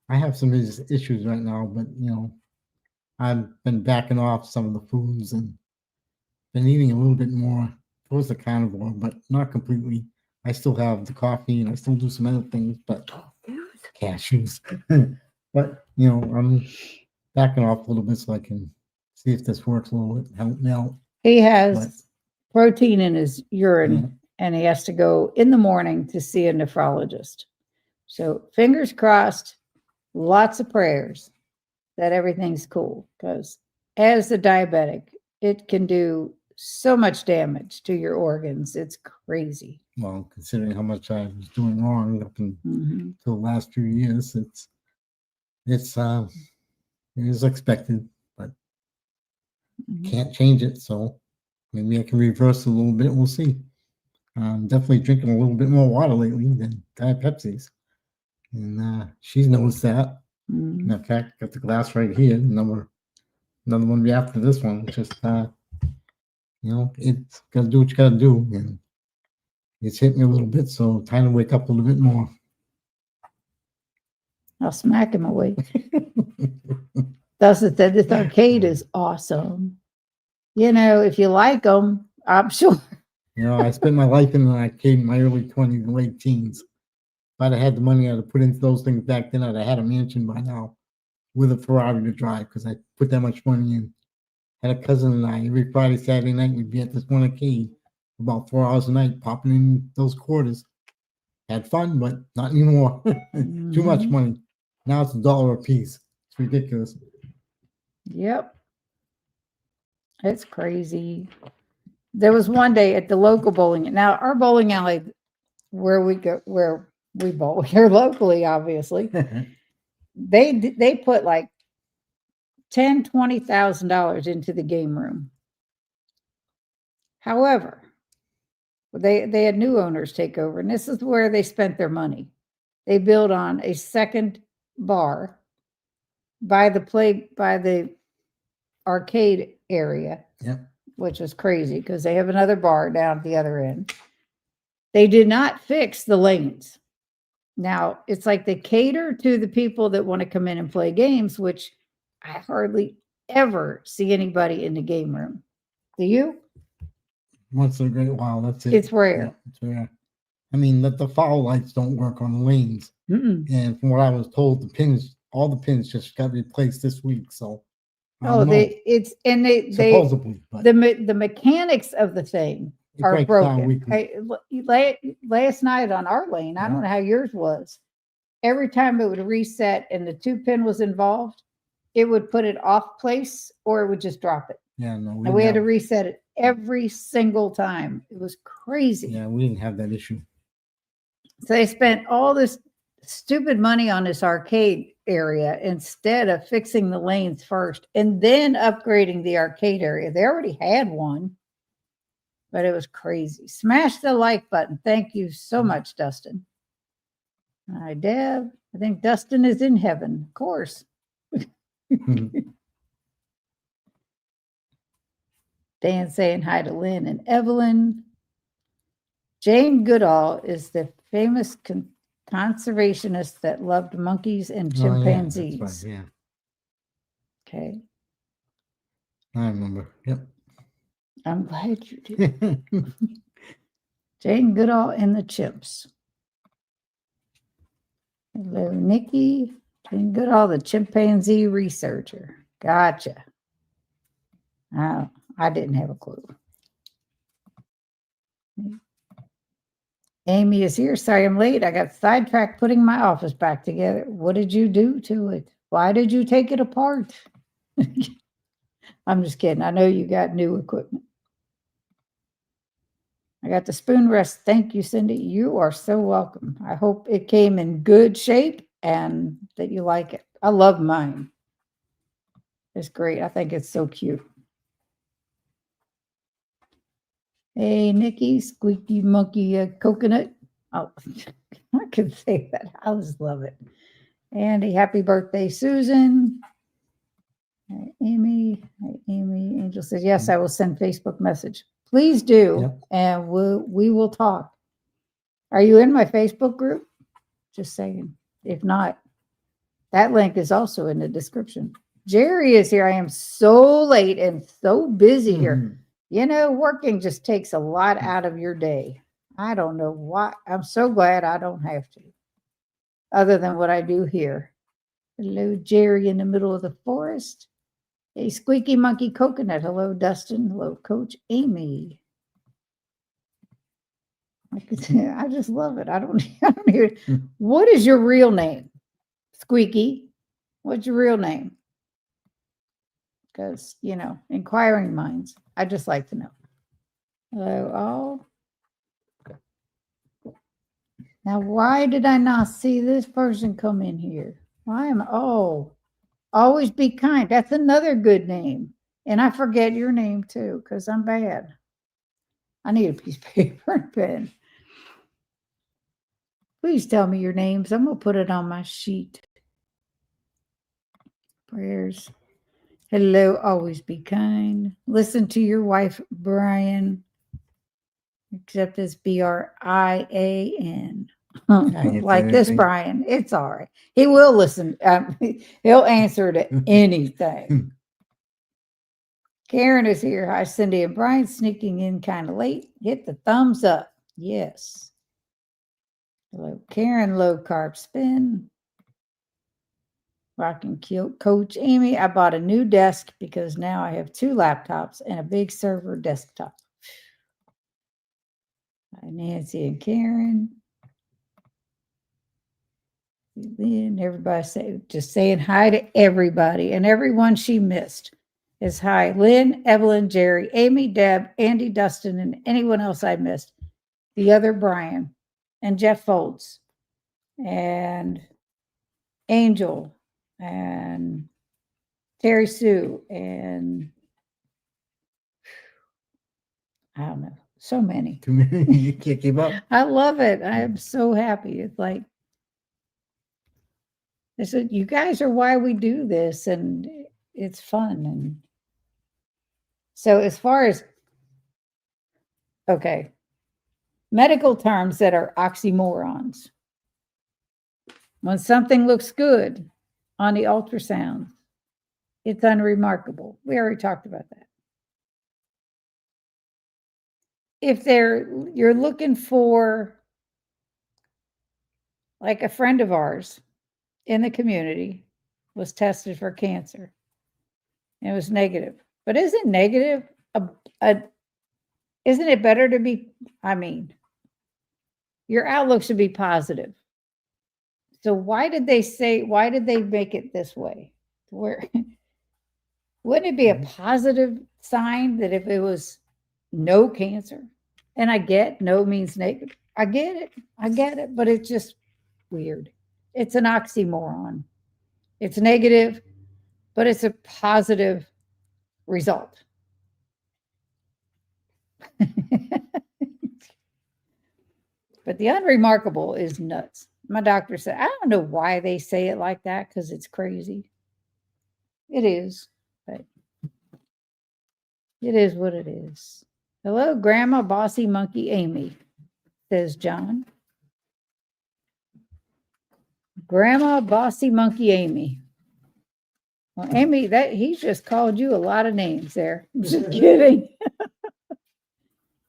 I have some issues right now, but I've been backing off some of the foods and been eating a little bit more towards the carnivore, but not completely. I still have the coffee and I still do some other things, but cashews. But I'm backing off a little bit so I can see if this works a little bit. Help me out. He has protein in his urine, and he has to go in the morning to see a nephrologist. So fingers crossed, lots of prayers that everything's cool, because as a diabetic, it can do so much damage to your organs. It's crazy. Well, considering how much I was doing wrong up until the last few years, it is expected, but can't change it. So maybe I can reverse it a little bit. We'll see. I'm definitely drinking a little bit more water lately than Diet Pepsi's. And she knows that. In fact, got the glass right here. Another one be after this one. Just it's gotta do what you gotta do. And it's hit me a little bit, so time to wake up a little bit more. I'll smack him awake. Dustin said this arcade is awesome. If you like them, I'm sure. I spent my life in an arcade in my early 20s and late teens. If I'd have had the money I'd have put into those things back then, I'd have had a mansion by now with a Ferrari to drive because I put that much money in. Had a cousin and I, every Friday, Saturday night, we'd be at this one arcade about 4 hours a night, popping in those quarters. Had fun, but not anymore. Too much money. Now it's $1 a piece. It's ridiculous. Yep. It's crazy. There was one day at the local bowling. Now, our bowling alley, where we bowl here locally, obviously, they put like $10,000-$20,000 into the game room. However, they had new owners take over, and this is where they spent their money. They built on a second bar by the arcade area, which was crazy because they have another bar down at the other end. They did not fix the lanes. Now, it's like they cater to the people that want to come in and play games, which I hardly ever see anybody in the game room. Do you? Once in a great while, that's it. It's rare. Yeah, it's rare. I mean, the foul lights don't work on the lanes. And from what I was told, all the pins just got replaced this week. So, supposedly, but the mechanics of the thing are broken. Last night on our lane, I don't know how yours was. Every time it would reset and the 2-pin was involved, it would put it off place or it would just drop it. Yeah, no, we had to reset it every single time. It was crazy. Yeah, we didn't have that issue. So they spent all this stupid money on this arcade area instead of fixing the lanes first and then upgrading the arcade area. They already had one, but it was crazy. Smash the like button. Thank you so much, Dustin. Hi, Deb. I think Dustin is in heaven, of course. Dan saying hi to Lynn and Evelyn. Jane Goodall is the famous conservationists that loved monkeys and Oh, yeah, chimpanzees. that's right, Okay. yeah, I remember. Yep. I'm glad you did. Jane Goodall and the chimps. Hello, Nikki. Jane Goodall, the chimpanzee researcher. Gotcha. Oh, I didn't have a clue. Amy is here. Sorry I'm late. I got sidetracked putting my office back together. What did you do to it? Why did you take it apart? I'm just kidding. I know you got new equipment. I got the spoon rest. Thank you, Cindy. You are so welcome. I hope it came in good shape and that you like it. I love mine. It's great. I think it's so cute. Hey, Nikki, squeaky monkey coconut. Oh, I can say that. I just love it. Andy, happy birthday, Susan. Hi, Amy. Hi, Amy. Angel says, yes, I will send Facebook message. Please do. Yep. And we will talk. Are you in my Facebook group? Just saying. If not, that link is also in the description. Jerry is here. I am so late and so busy here. You know, working just takes a lot out of your day. I don't know why. I'm so glad I don't have to, other than what I do here. Hello, Jerry in the middle of the forest. Hey, squeaky monkey coconut. Hello, Dustin. Hello, Coach Amy. I just love it. I don't hear. What is your real name? Squeaky. What's your real name? Because, you know, inquiring minds. I just like to know. Hello, all. Now, why did I not see this person come in here? Why am always be kind. That's another good name. And I forget your name too, because I'm bad. I need a piece of paper and pen. Please tell me your names. I'm going to put it on my sheet. Prayers. Hello, always be kind. Listen to your wife, Brian. Except it's Brian. Like this, Brian. It's all right. He will listen. He'll answer to anything. Karen is here. Hi, Cindy and Brian. Sneaking in kind of late. Hit the thumbs up. Yes. Hello, Karen. Low carb spin. Rocking Coach Amy. I bought a new desk because now I have 2 laptops and a big server desktop. Hi, Nancy and Karen. Then everybody just saying hi to everybody, and everyone she missed is hi. Lynn, Evelyn, Jerry, Amy, Deb, Andy, Dustin, and anyone else I missed. The other Brian and Jeff Foltz and Angel and Terry Sue and I don't know, so many. Too many. You can't keep up. I love it. I am so happy. It's like, I said, you guys are why we do this, and it's fun. And so as far as, okay, medical terms that are oxymorons. When something looks good on the ultrasound, it's unremarkable. We already talked about that. If you're looking for, like a friend of ours in the community was tested for cancer. It was negative. But isn't negative isn't it better to be, your outlook should be positive. So why did they make it this way? Where wouldn't it be a positive sign that if it was no cancer? And I get no means negative. I get it, but it's just weird. It's an oxymoron. It's negative, but it's a positive result. But the unremarkable is nuts. My doctor said, I don't know why they say it like that, because it's crazy. It is, but it is what it is. Hello, Grandma Bossy Monkey Amy, says John. Grandma Bossy Monkey Amy. Well, Amy, he just called you a lot of names there. I'm just kidding.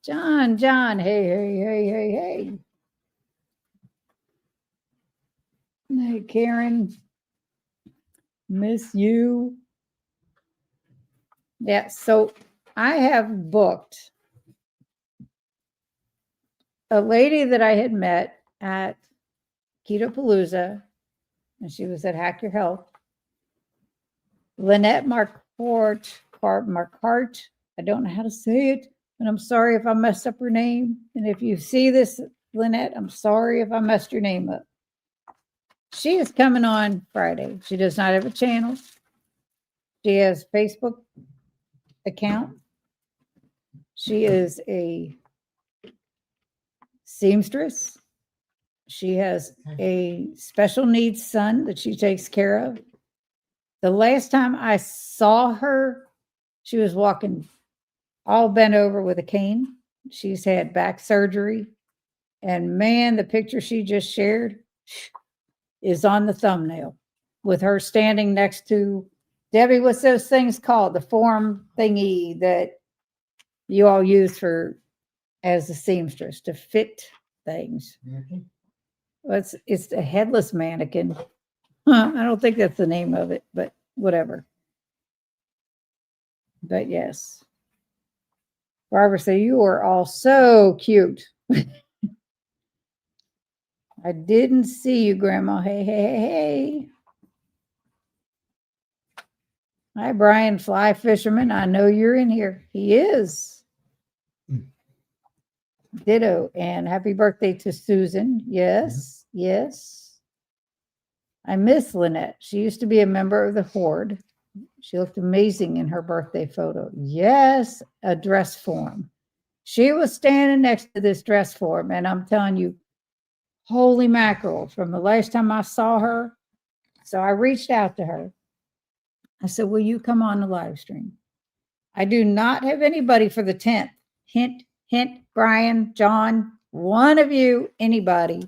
John, hey. Hey, Karen, miss you. Yeah, so I have booked a lady that I had met at Ketopalooza, and she was at Hack Your Health. Lynette Marquardt. I don't know how to say it, and I'm sorry if I messed up her name. And if you see this, Lynette, I'm sorry if I messed your name up. She is coming on Friday. She does not have a channel. She has Facebook account. She is a seamstress. She has a special needs son that she takes care of. The last time I saw her, she was walking all bent over with a cane. She's had back surgery. And man, the picture she just shared is on the thumbnail with her standing next to, Debbie, what's those things called? The form thingy that you all use as a seamstress to fit things. Well, it's the headless mannequin. I don't think that's the name of it, but whatever. But yes. Barbara said, you are all so cute. I didn't see you, Grandma. Hey. Hi, Brian, fly fisherman. I know you're in here. He is. Ditto. And happy birthday to Susan. Yes. I miss Lynette. She used to be a member of the Horde. She looked amazing in her birthday photo. Yes, a dress form. She was standing next to this dress form, and I'm telling you, holy mackerel, from the last time I saw her. So I reached out to her. I said, will you come on the live stream? I do not have anybody for the 10th. Hint, Brian, John, one of you, anybody.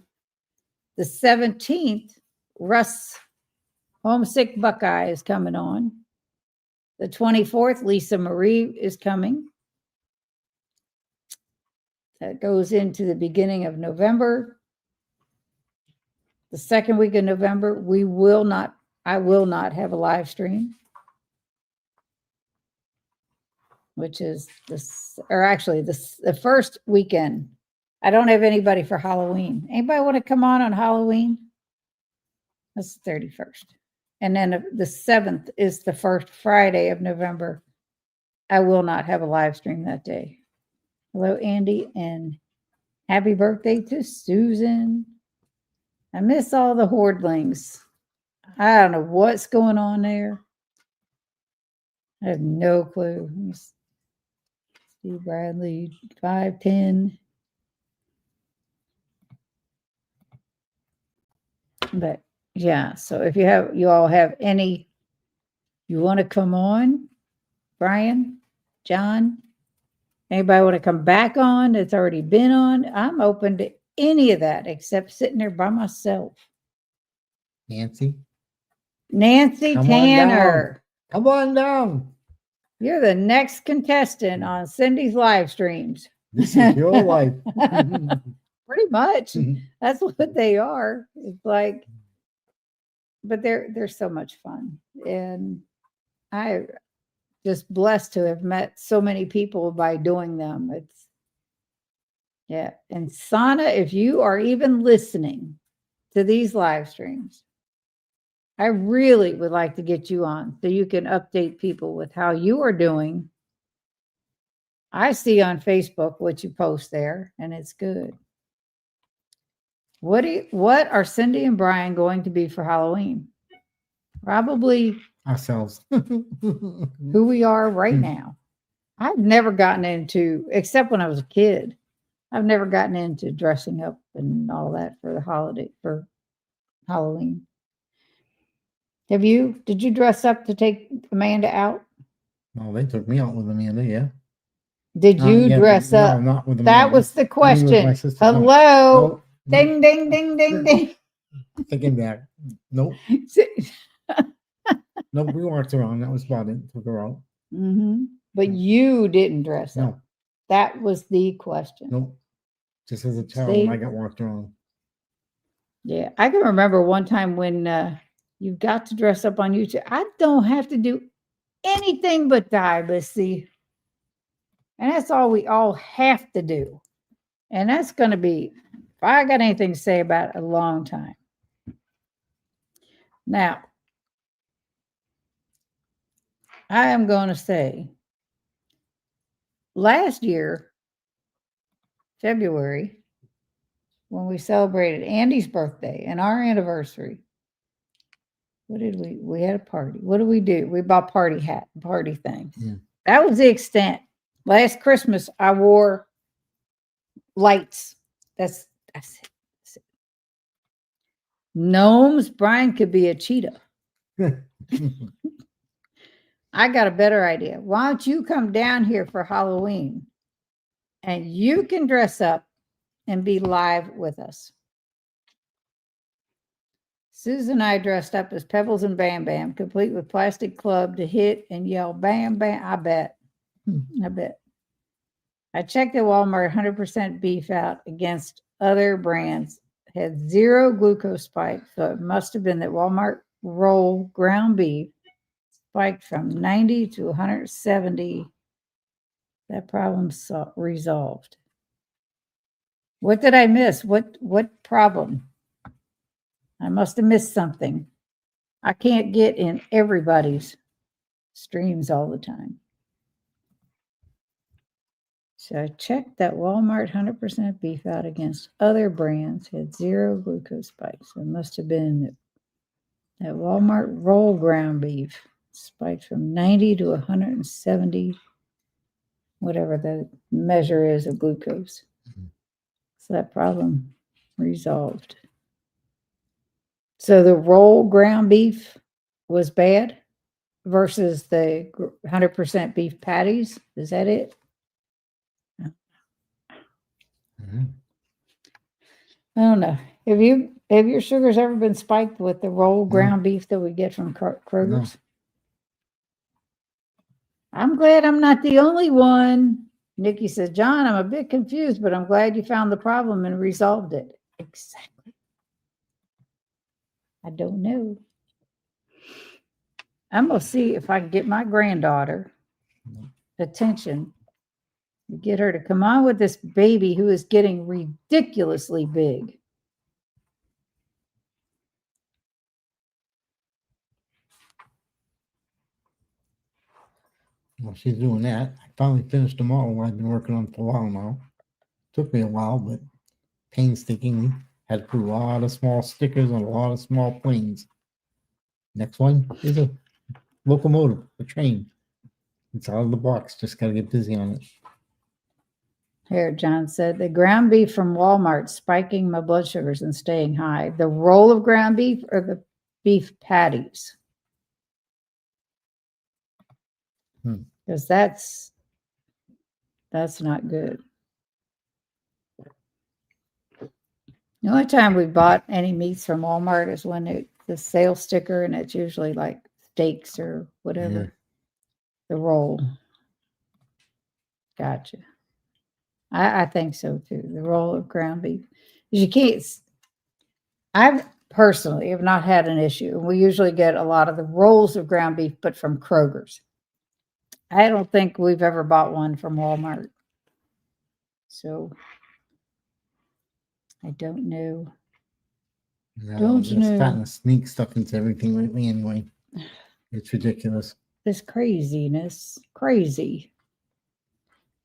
The 17th, Russ, Homesick Buckeye, is coming on. The 24th, Lisa Marie is coming. That goes into the beginning of November. The second week of November, I will not have a live stream, which is the first weekend. I don't have anybody for Halloween. Anybody want to come on Halloween? That's the 31st. And then the 7th is the first Friday of November. I will not have a live stream that day. Hello, Andy, and happy birthday to Susan. I miss all the Hordelings. I don't know what's going on there. I have no clue. Steve Bradley, 5'10". But yeah, so if you all have any, you want to come on, Brian, John, anybody want to come back on that's already been on? I'm open to any of that except sitting there by myself. Nancy Tanner. Come on down. You're the next contestant on Cindy's live streams. This is your life. Pretty much. That's what they are. It's like, but they're so much fun. And I just blessed to have met so many people by doing them. And Sana, if you are even listening to these live streams, I really would like to get you on so you can update people with how you are doing. I see on Facebook what you post there, and it's good. What are Cindy and Brian going to be for Halloween? Probably ourselves. Who we are right now. I've never gotten into, except when I was a kid, I've never gotten into dressing up and all that for Halloween. Have you? Did you dress up to take Amanda out? No, they took me out with Amanda, yeah. Did you dress up? No, not with Amanda. That was the question. Hello. No. Ding, ding, ding, ding, ding. Thinking back. Nope. Nope, we walked around. That was about it. Took her out. But you didn't dress up. No. That was the question. Nope. Just as a child when I got walked around. Yeah, I can remember one time when you got to dress up on YouTube. I don't have to do anything but die, but see, and that's all we all have to do. And that's going to be, if I got anything to say about it, a long time. Now, I am going to say, last year, February, when we celebrated Andy's birthday and our anniversary, what did we had a party. What did we do? We bought party things. Yeah. That was the extent. Last Christmas, I wore lights. That's it. Gnomes, Brian could be a cheetah. I got a better idea. Why don't you come down here for Halloween and you can dress up and be live with us? Susan and I dressed up as Pebbles and Bam Bam, complete with plastic club to hit and yell, Bam, Bam. I bet. I checked the Walmart 100% beef out against other brands. Had 0 glucose spike, so it must have been that Walmart roll ground beef spiked from 90 to 170. That problem resolved. What did I miss? What problem? I must have missed something. I can't get in everybody's streams all the time. So I checked that Walmart 100% beef out against other brands, had 0 glucose spikes. It must have been that Walmart roll ground beef spiked from 90 to 170, whatever the measure is of glucose. So that problem resolved. So the roll ground beef was bad versus the 100% beef patties. Is that it? I don't know. Have your sugars ever been spiked with the roll ground beef that we get from Kroger's? No. I'm glad I'm not the only one. Nikki says, John, I'm a bit confused, but I'm glad you found the problem and resolved it. Exactly. I don't know. I'm going to see if I can get my granddaughter attention. Get her to come on with this baby who is getting ridiculously big. Well, she's doing that. I finally finished them all. I've been working on for a while now. Took me a while, but painstakingly. Had to put a lot of small stickers on a lot of small planes. Next one is a locomotive, a train. It's out of the box. Just got to get busy on it. Here, John said, the ground beef from Walmart spiking my blood sugars and staying high. The roll of ground beef or the beef patties? Because that's not good. The only time we bought any meats from Walmart is when the sale sticker, and it's usually like steaks or whatever. Yeah. The roll. Gotcha. I think so too. The roll of ground beef. You can't. I personally have not had an issue. We usually get a lot of the rolls of ground beef, but from Kroger's. I don't think we've ever bought one from Walmart. So I don't know. No, don't know. Starting to sneak stuff into everything lately anyway. It's ridiculous. This craziness. Crazy.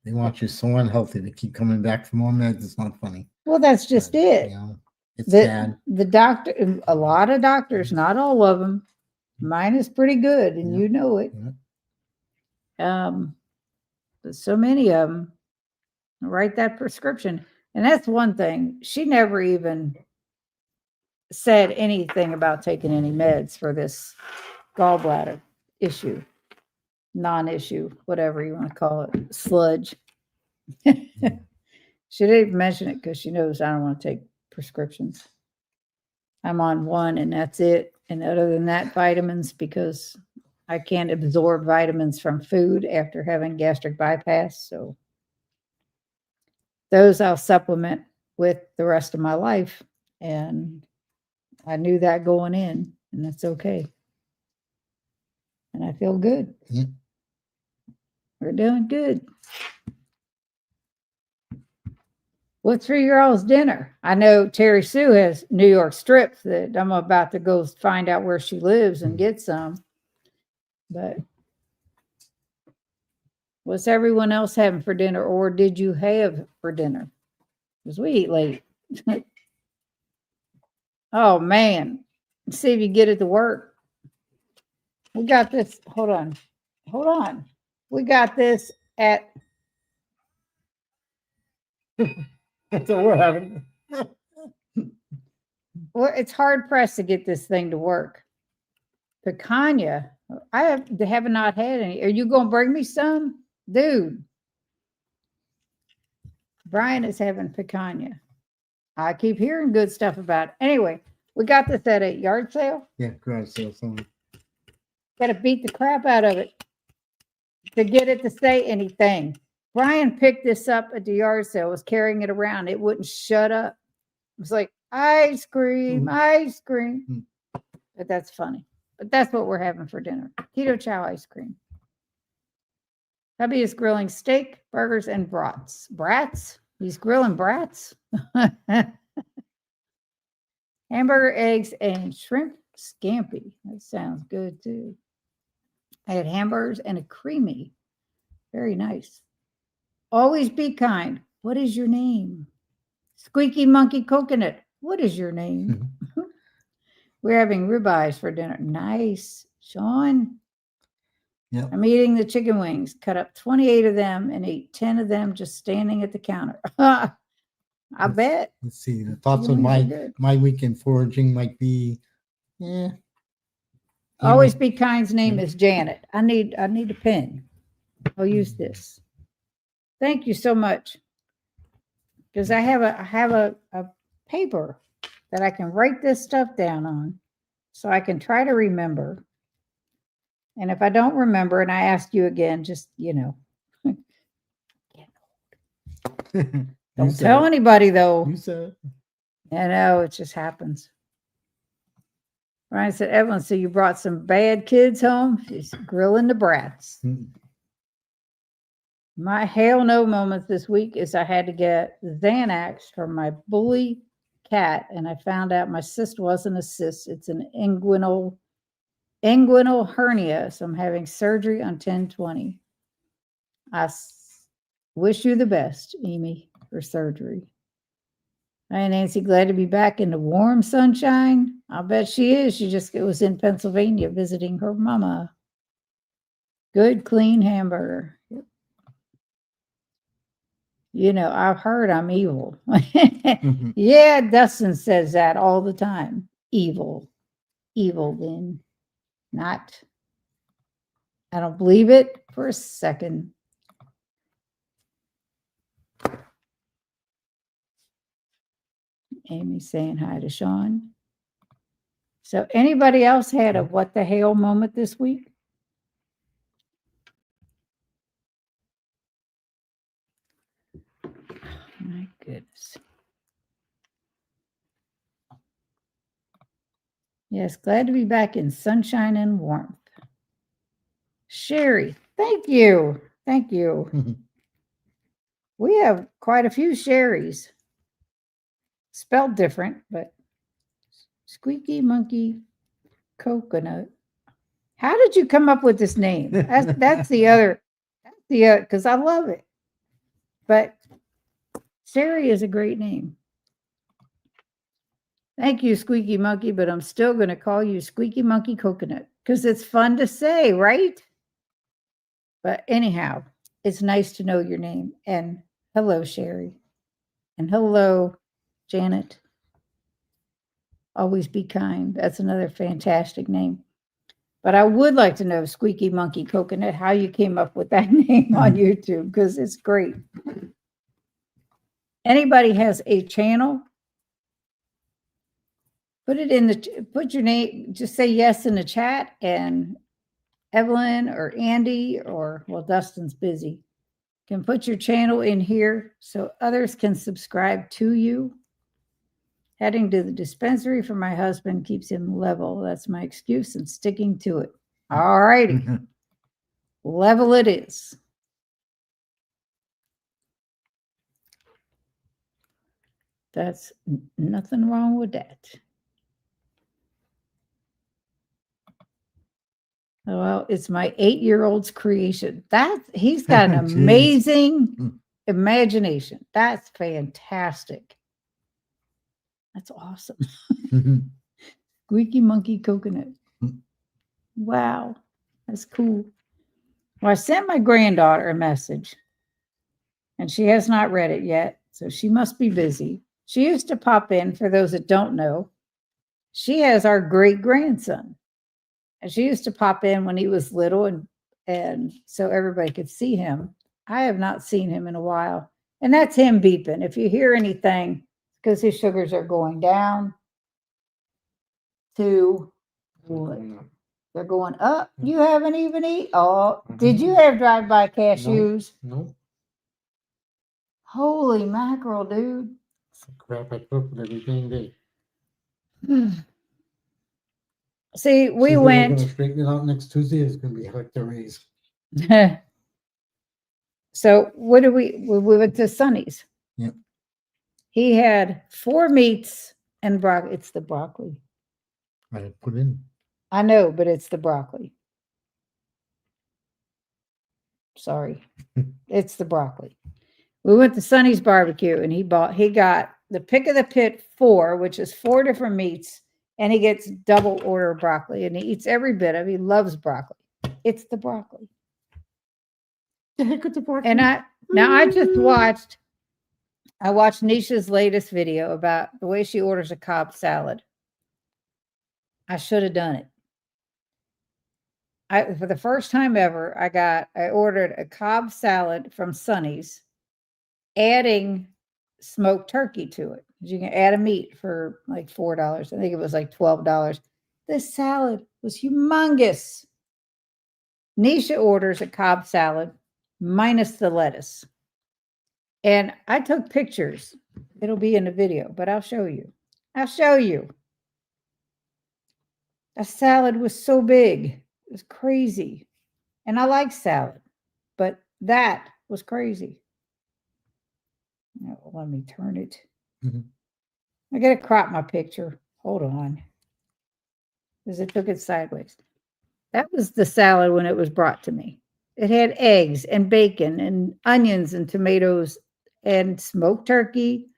They want you so unhealthy to keep coming back for more meds. It's not funny. Well, that's just it. You know, it's bad. The doctor, a lot of doctors, not all of them. Mine is pretty good, and you know it. But so many of them write that prescription. And that's one thing. She never even said anything about taking any meds for this gallbladder issue, non-issue, whatever you want to call it, sludge. She didn't even mention it because she knows I don't want to take prescriptions. I'm on one and that's it. And other than that, vitamins, because I can't absorb vitamins from food after having gastric bypass. So those I'll supplement with the rest of my life. And I knew that going in, and that's okay. And I feel good. Yep. We're doing good. What's for your all's dinner? I know Terry Sue has New York strips that I'm about to go find out where she lives and get some. But what's everyone else having for dinner, or did you have for dinner? Because we eat late. Oh, man. Let's see if you get it to work. We got this. Hold on. Hold on. We got this at. That's what we're having. Well, it's hard pressed to get this thing to work. Picanha. They have not had any. Are you going to bring me some? Dude. Brian is having picanha. I keep hearing good stuff about it. Anyway, we got this at a yard sale. Yeah, garage sale. Something. Got to beat the crap out of it to get it to say anything. Brian picked this up at the yard sale, was carrying it around. It wouldn't shut up. It was like, ice cream, ice cream. But that's funny. But that's what we're having for dinner. Keto chow ice cream. Hubby is grilling steak, burgers, and brats. Brats? He's grilling brats? Hamburger, eggs, and shrimp scampi. That sounds good too. I had hamburgers and a creamy. Very nice. Always be kind. What is your name? Squeaky Monkey Coconut. What is your name? We're having ribeyes for dinner. Nice. Sean? Yep. I'm eating the chicken wings. Cut up 28 of them and ate 10 of them just standing at the counter. I bet. Let's see. The thoughts of my weekend foraging might be, Always Be Kind's name is Janet. I need a pen. I'll use this. Thank you so much. Because I have a paper that I can write this stuff down on so I can try to remember. And if I don't remember and I ask you again, just, don't tell anybody though. You said. I know, it just happens. Ryan said, Evelyn, so you brought some bad kids home? She's grilling the brats. My hell no moment this week is I had to get Xanax for my bully cat, and I found out my cyst wasn't a cyst. It's an inguinal hernia, so I'm having surgery on 10/20. I wish you the best, Amy, for surgery. Hi, Nancy, glad to be back in the warm sunshine. I'll bet she is. She just was in Pennsylvania visiting her mama. Good, clean hamburger. I've heard I'm evil. Yeah, Dustin says that all the time. Evil. Evil, then. Not. I don't believe it for a second. Amy saying hi to Sean. So anybody else had a what the hell moment this week? My goodness. Yes, glad to be back in sunshine and warmth. Sherry, thank you. Thank you. We have quite a few Sherrys. Spelled different, but Squeaky Monkey Coconut. How did you come up with this name? That's the other, because I love it. But Sherry is a great name. Thank you, Squeaky Monkey, but I'm still going to call you Squeaky Monkey Coconut because it's fun to say, right? But anyhow, it's nice to know your name. And hello, Sherry. And hello, Janet. Always be kind. That's another fantastic name. But I would like to know, Squeaky Monkey Coconut, how you came up with that name on YouTube, because it's great. Anybody has a channel Put it in the, put your name, just say yes in the chat, and Evelyn or Andy or, well, Dustin's busy, can put your channel in here so others can subscribe to you. Heading to the dispensary for my husband keeps him level. That's my excuse and sticking to it. All righty. Level it is. That's nothing wrong with that. Well, it's my 8-year-old's creation. He's got an amazing imagination. That's fantastic. That's awesome. Squeaky monkey coconut. Wow, that's cool. Well, I sent my granddaughter a message, and she has not read it yet, so she must be busy. She used to pop in, for those that don't know. She has our great-grandson, and she used to pop in when he was little, and so everybody could see him. I have not seen him in a while, and that's him beeping. If you hear anything, because his sugars are going down to what? They're going up. You haven't even eaten. Oh, did you have drive-by cashews? No. Holy mackerel, dude. It's the crap I cook with every dang day. See, we She's went. Going to straighten it out next Tuesday. It's going to be like the raise. So what do we went to Sonny's. Yep. He had 4 meats and broccoli. It's the broccoli. I put in. I know, but it's the broccoli. Sorry. It's the broccoli. We went to Sonny's barbecue, and he got the pick of the pit 4, which is 4 different meats, and he gets double order of broccoli, and he eats every bit of it. He loves broccoli. It's the broccoli. The heck with the broccoli. And I watched Nisha's latest video about the way she orders a Cobb salad. I should have done it. For the first time ever, I ordered a Cobb salad from Sonny's, adding smoked turkey to it. You can add a meat for like $4. I think it was like $12. This salad was humongous. Nisha orders a Cobb salad minus the lettuce. And I took pictures. It'll be in the video, but I'll show you. I'll show you. A salad was so big. It was crazy. And I like salad, but that was crazy. Now, let me turn it. I got to crop my picture. Hold on. Because it took it sideways. That was the salad when it was brought to me. It had eggs and bacon and onions and tomatoes and smoked turkey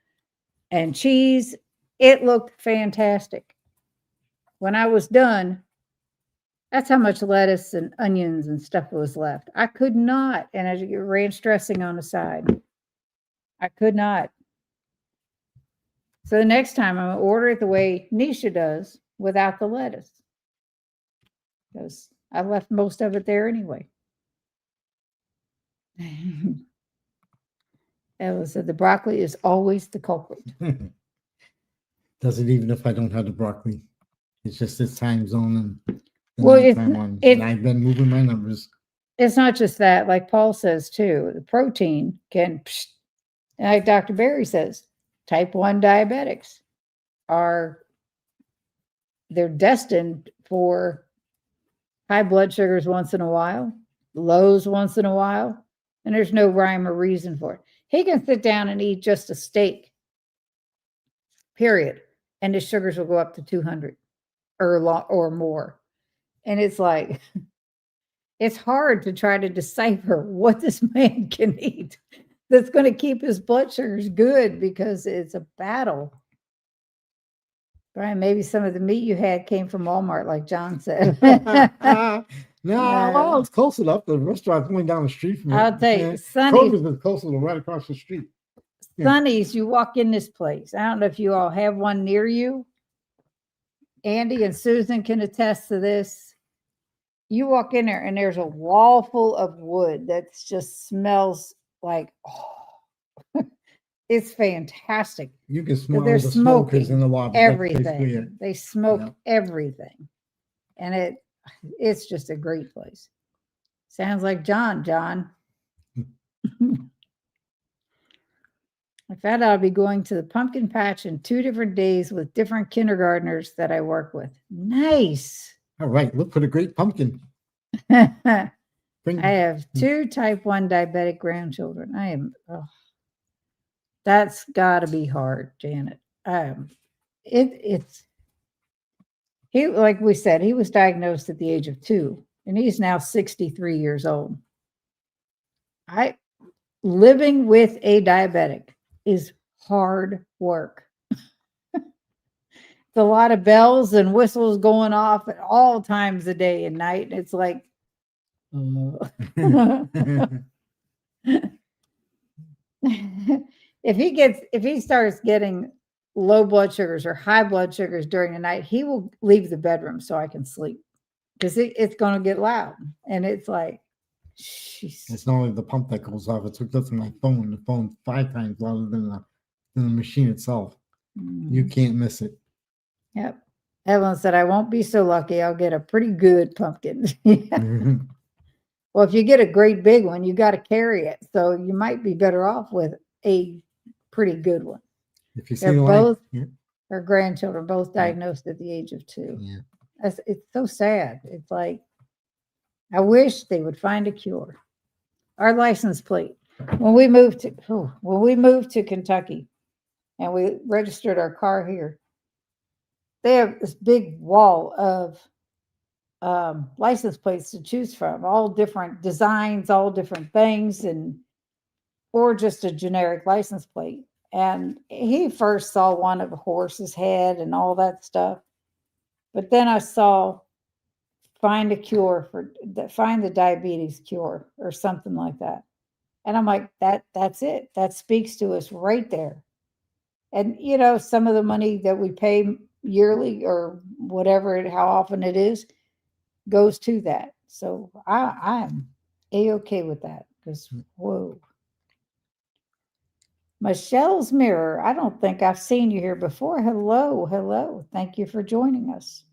and cheese. It looked fantastic. When I was done, that's how much lettuce and onions and stuff was left. I could not. And I get ranch dressing on the side. I could not. So the next time I'm going to order it the way Nisha does without the lettuce. Because I left most of it there anyway. Ella said the broccoli is always the culprit. Does it even if I don't have the broccoli? It's just this time zone and and I've been moving my numbers. It's not just that, like Paul says too, the protein can, like Dr. Berry says, type 1 diabetics they're destined for high blood sugars once in a while, lows once in a while, and there's no rhyme or reason for it. He can sit down and eat just a steak, period, and his sugars will go up to 200 or more. And it's like, it's hard to try to decipher what this man can eat that's going to keep his blood sugars good, because it's a battle. Brian, maybe some of the meat you had came from Walmart, like John said. No, it's close enough. The restaurant's going down the street from me. I'll tell you, Sonny's is close to right across the street. Sonny's, you walk in this place. I don't know if you all have one near you. Andy and Susan can attest to this. You walk in there and there's a wall full of wood that just smells like, It's fantastic. You can smell They're the smokers in the lobby. That's basically everything. it. They smoke Yeah. everything. And it's just a great place. Sounds like John. I found out I'll be going to the pumpkin patch in 2 different days with different kindergartners that I work with. Nice. All right. Look for the great pumpkin. I Bring, have 2 type 1 diabetic grandchildren. That's got to be hard, Janet. It's he, like we said, he was diagnosed at the age of 2, and he's now 63 years old. Living with a diabetic is hard work. It's a lot of bells and whistles going off at all times of day and night. It's like, if he starts getting low blood sugars or high blood sugars during the night, he will leave the bedroom so I can sleep, because it's going to get loud. And it's like, it's not only the pump that goes off, it's hooked up to my phone. The phone's 5 times louder than the machine itself. You can't miss it. Yep. Evelyn said, I won't be so lucky. I'll get a pretty good pumpkin. Well, if you get a great big one, you got to carry it. So you might be better off with a pretty good one. If you see They're the both, yeah. her grandchildren, both diagnosed at the age of 2. Yeah. It's so sad. It's like, I wish they would find a cure. Our license plate, when we moved to Kentucky and we registered our car here, they have this big wall of license plates to choose from, all different designs, all different things, or just a generic license plate. And he first saw one of a horse's head and all that stuff. But then I saw find the diabetes cure or something like that. And I'm like, that's it. That speaks to us right there. And, some of the money that we pay yearly or whatever, how often it is, goes to that. So I'm A-okay with that, because, whoa. Michelle's Mirror. I don't think I've seen you here before. Hello. Thank you for joining us.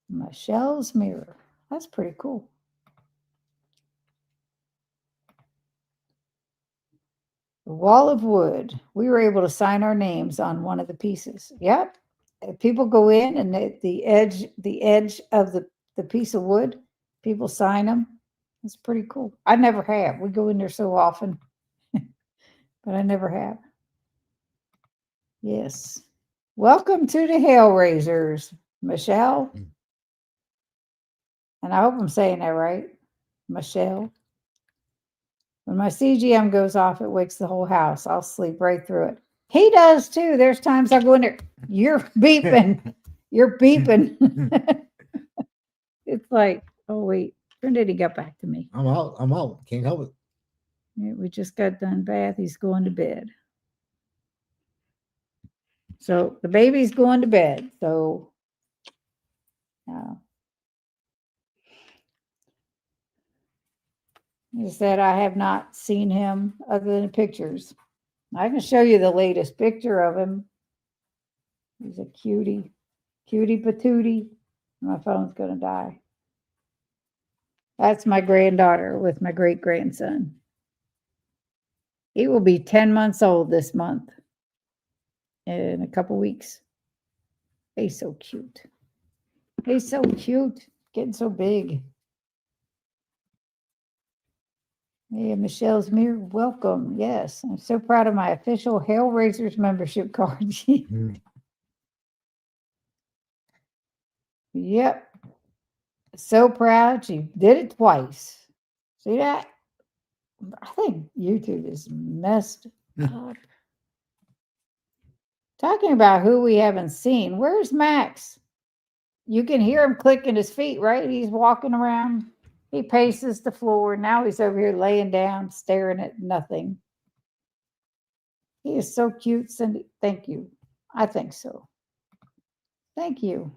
Michelle's Mirror. That's pretty cool. The wall of wood. We were able to sign our names on one of the pieces. Yep. People go in and the edge of the piece of wood, people sign them. It's pretty cool. I never have. We go in there so often, but I never have. Yes. Welcome to the Hellraisers, Michelle. And I hope I'm saying that right, Michelle. When my CGM goes off, it wakes the whole house. I'll sleep right through it. He does too. There's times I go in there, you're beeping. You're beeping. It's like, oh, wait. Trinity got back to me. I'm out. Can't help it. Yeah, we just got done bath. He's going to bed. So the baby's going to bed. So he said, I have not seen him other than pictures. I can show you the latest picture of him. He's a cutie patootie. My phone's going to die. That's my granddaughter with my great grandson. He will be 10 months old this month. In a couple weeks. He's so cute. He's so cute. Getting so big. Hey, Michelle's Mirror, welcome. Yes, I'm so proud of my official Hellraisers membership card. Yep. So proud. She did it twice. See that? I think YouTube is messed up. Talking about who we haven't seen. Where's Max? You can hear him clicking his feet, right? He's walking around. He paces the floor. Now he's over here laying down, staring at nothing. He is so cute, Cindy. Thank you. I think so. Thank you.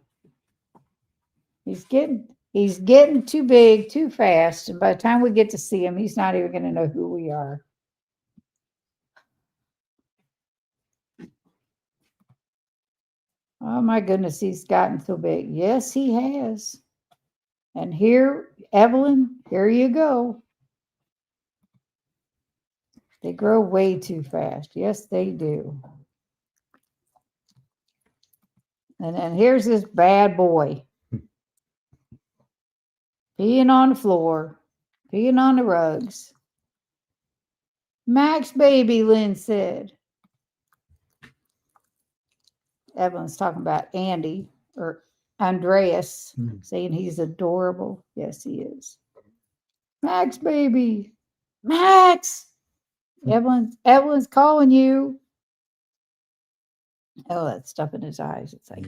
He's getting He's getting too big too fast. And by the time we get to see him, he's not even going to know who we are. Oh my goodness, he's gotten so big. Yes, he has. And here, Evelyn, here you go. They grow way too fast. Yes, they do. And then here's this bad boy. Peeing on the floor, peeing on the rugs. Max baby, Lynn said. Evelyn's talking about Andy or Andreas, saying he's adorable. Yes, he is. Max baby. Max. Evelyn's calling you. Oh, that stuff in his eyes. It's like,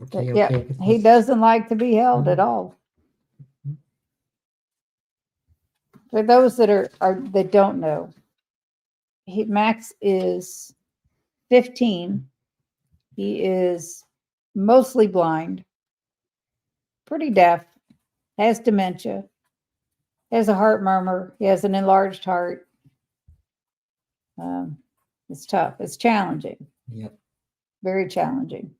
Okay, yeah, okay. he doesn't like to be held at all. For those that that don't know, Max is 15. He is mostly blind, pretty deaf, has dementia, has a heart murmur. He has an enlarged heart. It's tough. It's challenging. Yep. Very challenging.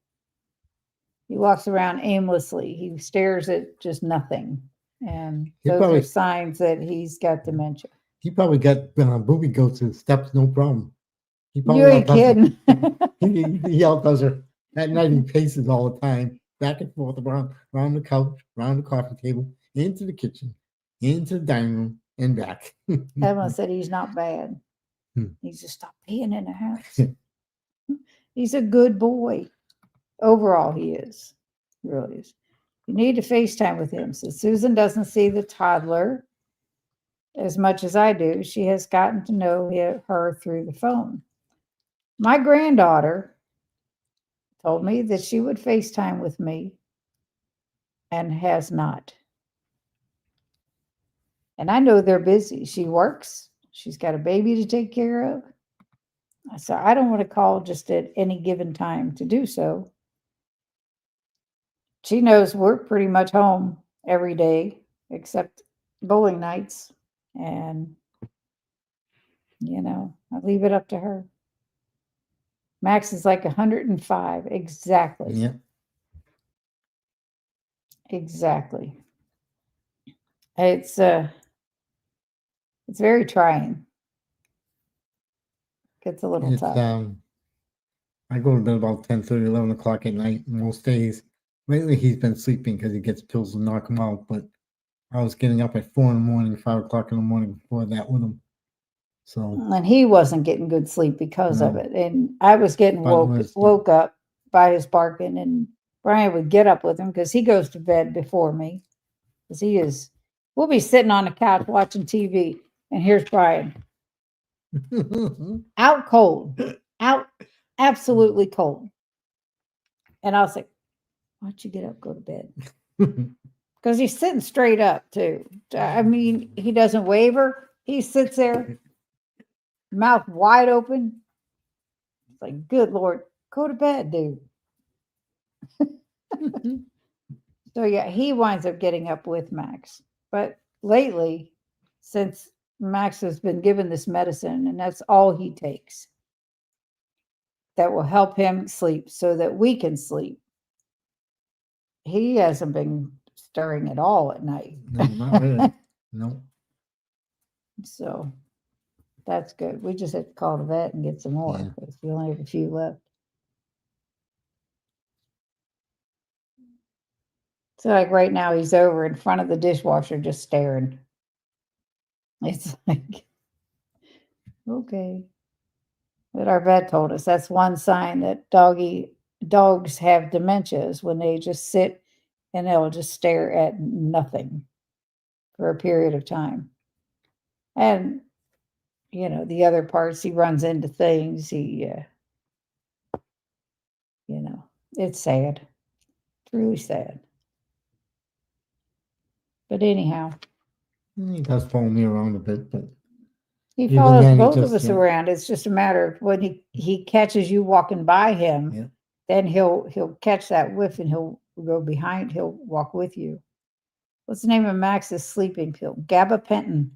He walks around aimlessly. He stares at just nothing. And those are signs that he's got dementia. He probably got booby goats and steps, no problem. You ain't kidding. He outdoes her. At night, he paces all the time, back and forth around the couch, around the coffee table, into the kitchen, into the dining room, and back. Evelyn said he's not bad. He's just stopped peeing in the house. He's a good boy. Overall, he is. He really is. You need to FaceTime with him. So Susan doesn't see the toddler as much as I do. She has gotten to know her through the phone. My granddaughter told me that she would FaceTime with me and has not. And I know they're busy. She works. She's got a baby to take care of. So I don't want to call just at any given time to do so. She knows we're pretty much home every day, except bowling nights. And, I leave it up to her. Max is like 105. Exactly. Yeah. Exactly. It's very trying. Gets a little tough. I go to bed about 10:30, 11 o'clock at night most days. Lately, he's been sleeping because he gets pills to knock him out. But I was getting up at 4 in the morning, 5 o'clock in the morning before that with him. So. And he wasn't getting good sleep because of it. And I was getting woke up by his barking. And Brian would get up with him because he goes to bed before me. Because we'll be sitting on the couch watching TV. And here's Brian. Out cold. Out absolutely cold. And I was like, why don't you get up, go to bed? Because he's sitting straight up, too. I mean, he doesn't waver. He sits there, mouth wide open. It's like, good Lord, go to bed, dude. So, yeah, he winds up getting up with Max. But lately, since Max has been given this medicine, and that's all he takes, that will help him sleep so that we can sleep. He hasn't been stirring at all at night. No, not really. No. So that's good. We just have to call the vet and get some more because we only have a few left. So like right now he's over in front of the dishwasher just staring. It's like, okay. But our vet told us that's one sign that dogs have dementia is when they just sit and they'll just stare at nothing for a period of time. And, the other parts, he runs into things. It's sad. It's really sad. But anyhow. He does follow me around a bit, but. He follows both of us around. It's just a matter of when he catches you walking by him, then he'll catch that whiff and he'll will go behind. He'll walk with you. What's the name of Max's sleeping pill? Gabapentin.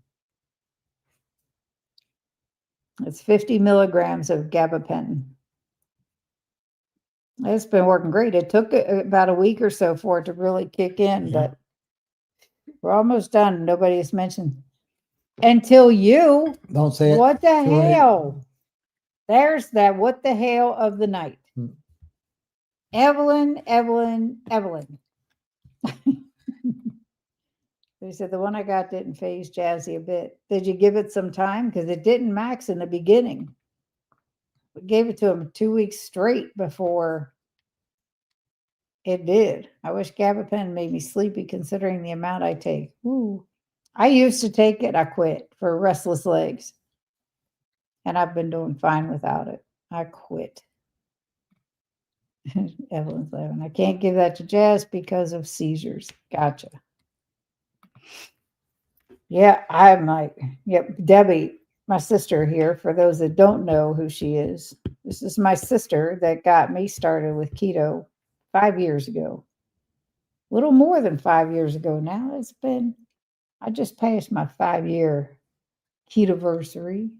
It's 50 milligrams of gabapentin. It's been working great. It took about a week or so for it to really kick in, but we're almost done. Nobody has mentioned until you. Don't say it. What the Go ahead. hell? There's that what the hell of the night. Evelyn. They said the one I got didn't phase Jazzy a bit. Did you give it some time? Because it didn't max in the beginning. We gave it to him 2 weeks straight before it did. I wish gabapentin made me sleepy considering the amount I take. Ooh. I used to take it. I quit for restless legs. And I've been doing fine without it. I quit. Evelyn's laughing. I can't give that to Jazz because of seizures. Gotcha. Yeah, I'm like, yep, Debbie, my sister here, for those that don't know who she is. This is my sister that got me started with keto 5 years ago. A little more than 5 years ago now. I just passed my 5-year ketoversary.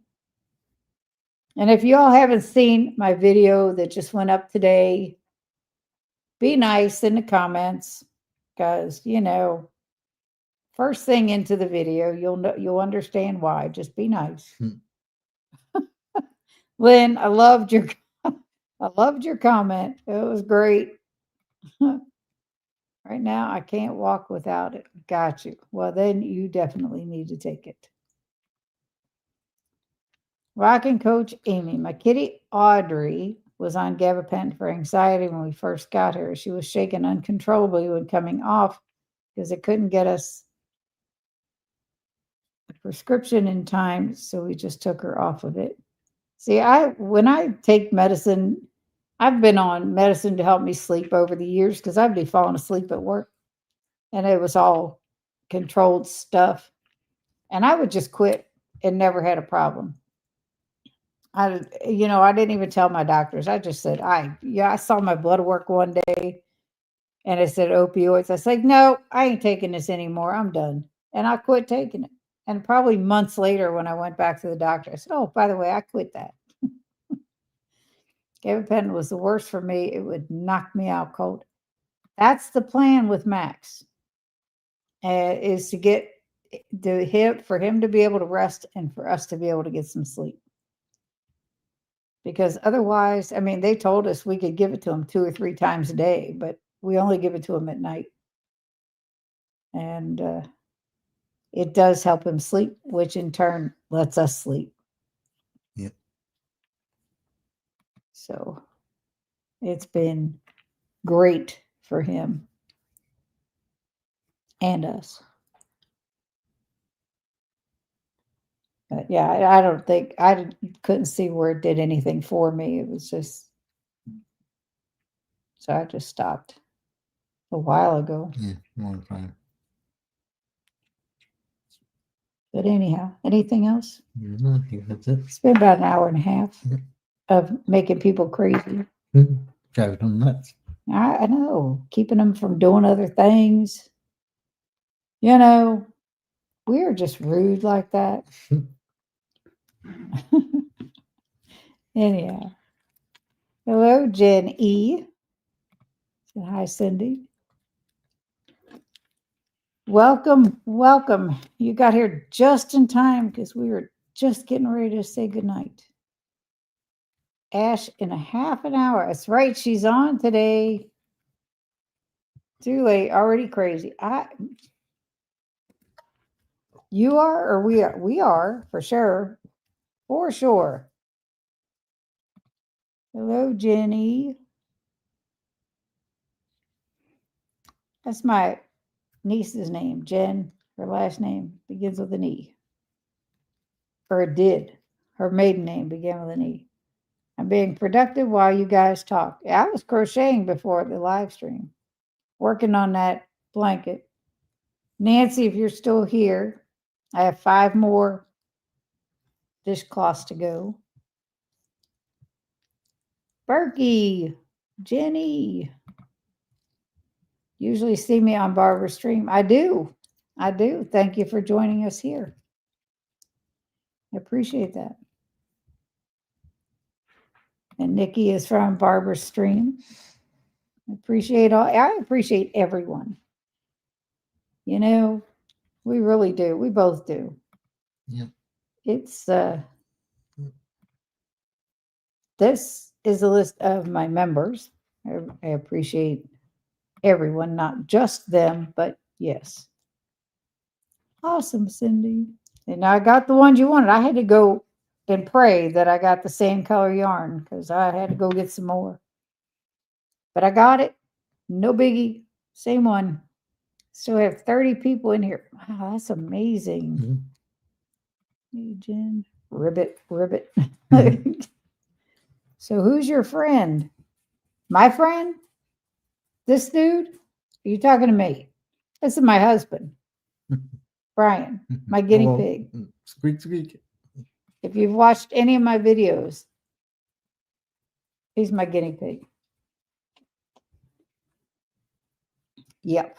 And if y'all haven't seen my video that just went up today, be nice in the comments because, first thing into the video, you'll understand why. Just be nice. Lynn, I loved your comment. It was great. Right now, I can't walk without it. Got you. Well, then you definitely need to take it. Rocking Coach Amy, my kitty Audrey was on gabapentin for anxiety when we first got her. She was shaking uncontrollably when coming off because it couldn't get us a prescription in time, so we just took her off of it. See, when I take medicine, I've been on medicine to help me sleep over the years because I'd be falling asleep at work, and it was all controlled stuff, and I would just quit and never had a problem. I didn't even tell my doctors. I just said, I saw my blood work one day and it said opioids. I said, no, I ain't taking this anymore. I'm done. And I quit taking it. And probably months later when I went back to the doctor, I said, oh, by the way, I quit that. Gabapentin was the worst for me. It would knock me out cold. That's the plan with Max, is for him to be able to rest and for us to be able to get some sleep. Because otherwise, they told us we could give it to him 2 or 3 times a day, but we only give it to him at night. And it does help him sleep, which in turn lets us sleep. Yep. So it's been great for him and us. But yeah, I don't think, I couldn't see where it did anything for me. It was just, so I just stopped a while ago. Yeah, long time. But anyhow, anything else? No, I think that's it. It's been about an hour and a half of making people crazy. Driving them nuts. I know, keeping them from doing other things. We're just rude like that. Anyhow. Hello, Jen E. Say hi, Cindy. Welcome. You got here just in time because we were just getting ready to say goodnight. Ash in a half an hour. That's right. She's on today. Too late. Already crazy. You are or we are? We are for sure. For sure. Hello, Jenny. That's my niece's name, Jen. Her last name begins with an E. Or it did. Her maiden name began with an E. I'm being productive while you guys talk. I was crocheting before the live stream, working on that blanket. Nancy, if you're still here, I have 5 more dishcloths to go. Berkey, Jenny. usually see me on Barbara's stream. I do. Thank you for joining us here. I appreciate that. And Nikki is from Barbara's stream. I appreciate everyone. You know, we really do. We both do. Yeah. It's this is a list of my members. I appreciate everyone, not just them, but yes. Awesome, Cindy. And I got the ones you wanted. I had to go and pray that I got the same color yarn because I had to go get some more. But I got it. No biggie. Same one. So we have 30 people in here. Wow, that's amazing. Hey, Jen. Ribbit. So who's your friend? My friend? This dude? Are you talking to me? This is my husband, Brian, my guinea pig. Squeak, squeak. If you've watched any of my videos, he's my guinea pig. Yep.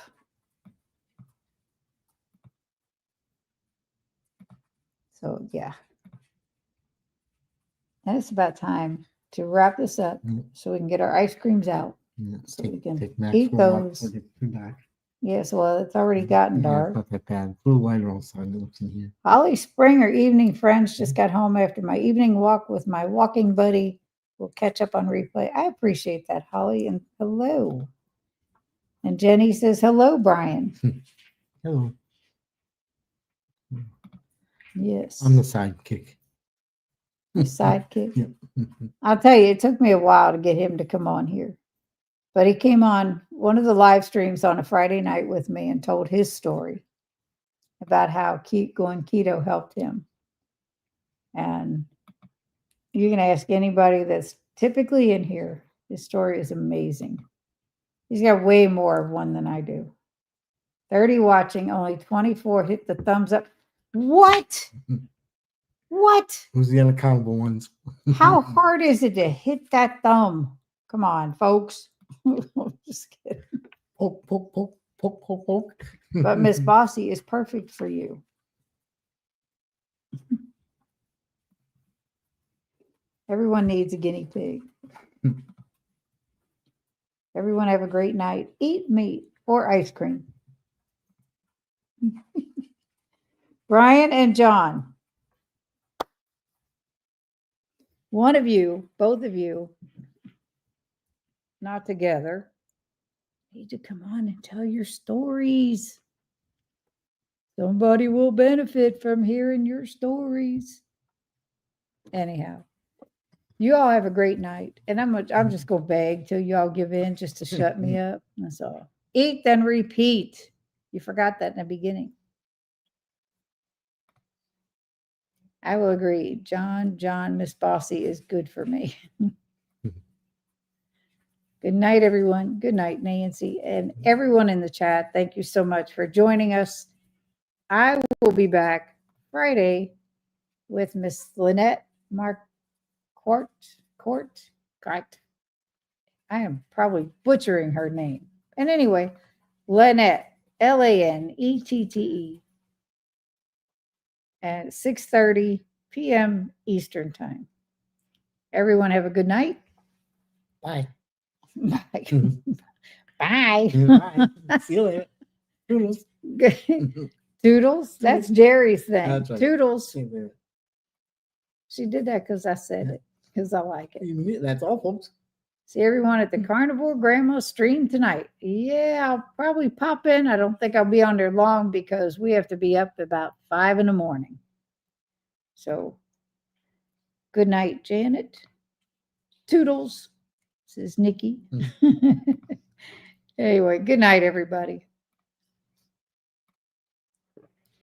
So, yeah. And it's about time to wrap this up so we can get our ice creams out. Yeah, so we can Max eat for a walk those. before it gets too dark. Yes, well, it's already gotten dark. It's not that bad. It's a little lighter outside. It looks in here. Holly Springer, evening friends, just got home after my evening walk with my walking buddy. We'll catch up on replay. I appreciate that, Holly, and hello. And Jenny says, hello, Brian. Hello. Yes. I'm the sidekick. The sidekick. Yeah. I'll tell you, it took me a while to get him to come on here. But he came on one of the live streams on a Friday night with me and told his story about how going keto helped him. And you can ask anybody that's typically in here. His story is amazing. He's got way more of one than I do. 30 watching, only 24 hit the thumbs up. What? What? Who's the unaccountable ones? How hard is it to hit that thumb? Come on, folks. Just kidding. Poke, poke, poke, poke, poke, poke. But Miss Bossy is perfect for you. Everyone needs a guinea pig. Everyone have a great night. Eat meat or ice cream. Brian and John. One of you, both of you, not together, need to come on and tell your stories. Somebody will benefit from hearing your stories. Anyhow, you all have a great night. And I'm just going to beg till you all give in just to shut me up. That's all. Eat, then repeat. You forgot that in the beginning. I will agree. John, Miss Bossy is good for me. Good night, everyone. Good night, Nancy. And everyone in the chat, thank you so much for joining us. I will be back Friday with Miss Lynette Marquardt. I am probably butchering her name. And anyway, Lynette, Lanette, at 6:30 p.m. Eastern Time. Everyone have a good night. Bye. Bye. Bye. Bye. See you later. Toodles. Toodles? That's Jerry's thing. That's right. Toodles. She did that because I said it, because I like it. That's all, folks. See everyone at the Carnivore Grandma stream tonight. Yeah, I'll probably pop in. I don't think I'll be on there long because we have to be up about 5 a.m. So, good night, Janet. Toodles. This is Nikki. Anyway, good night, everybody.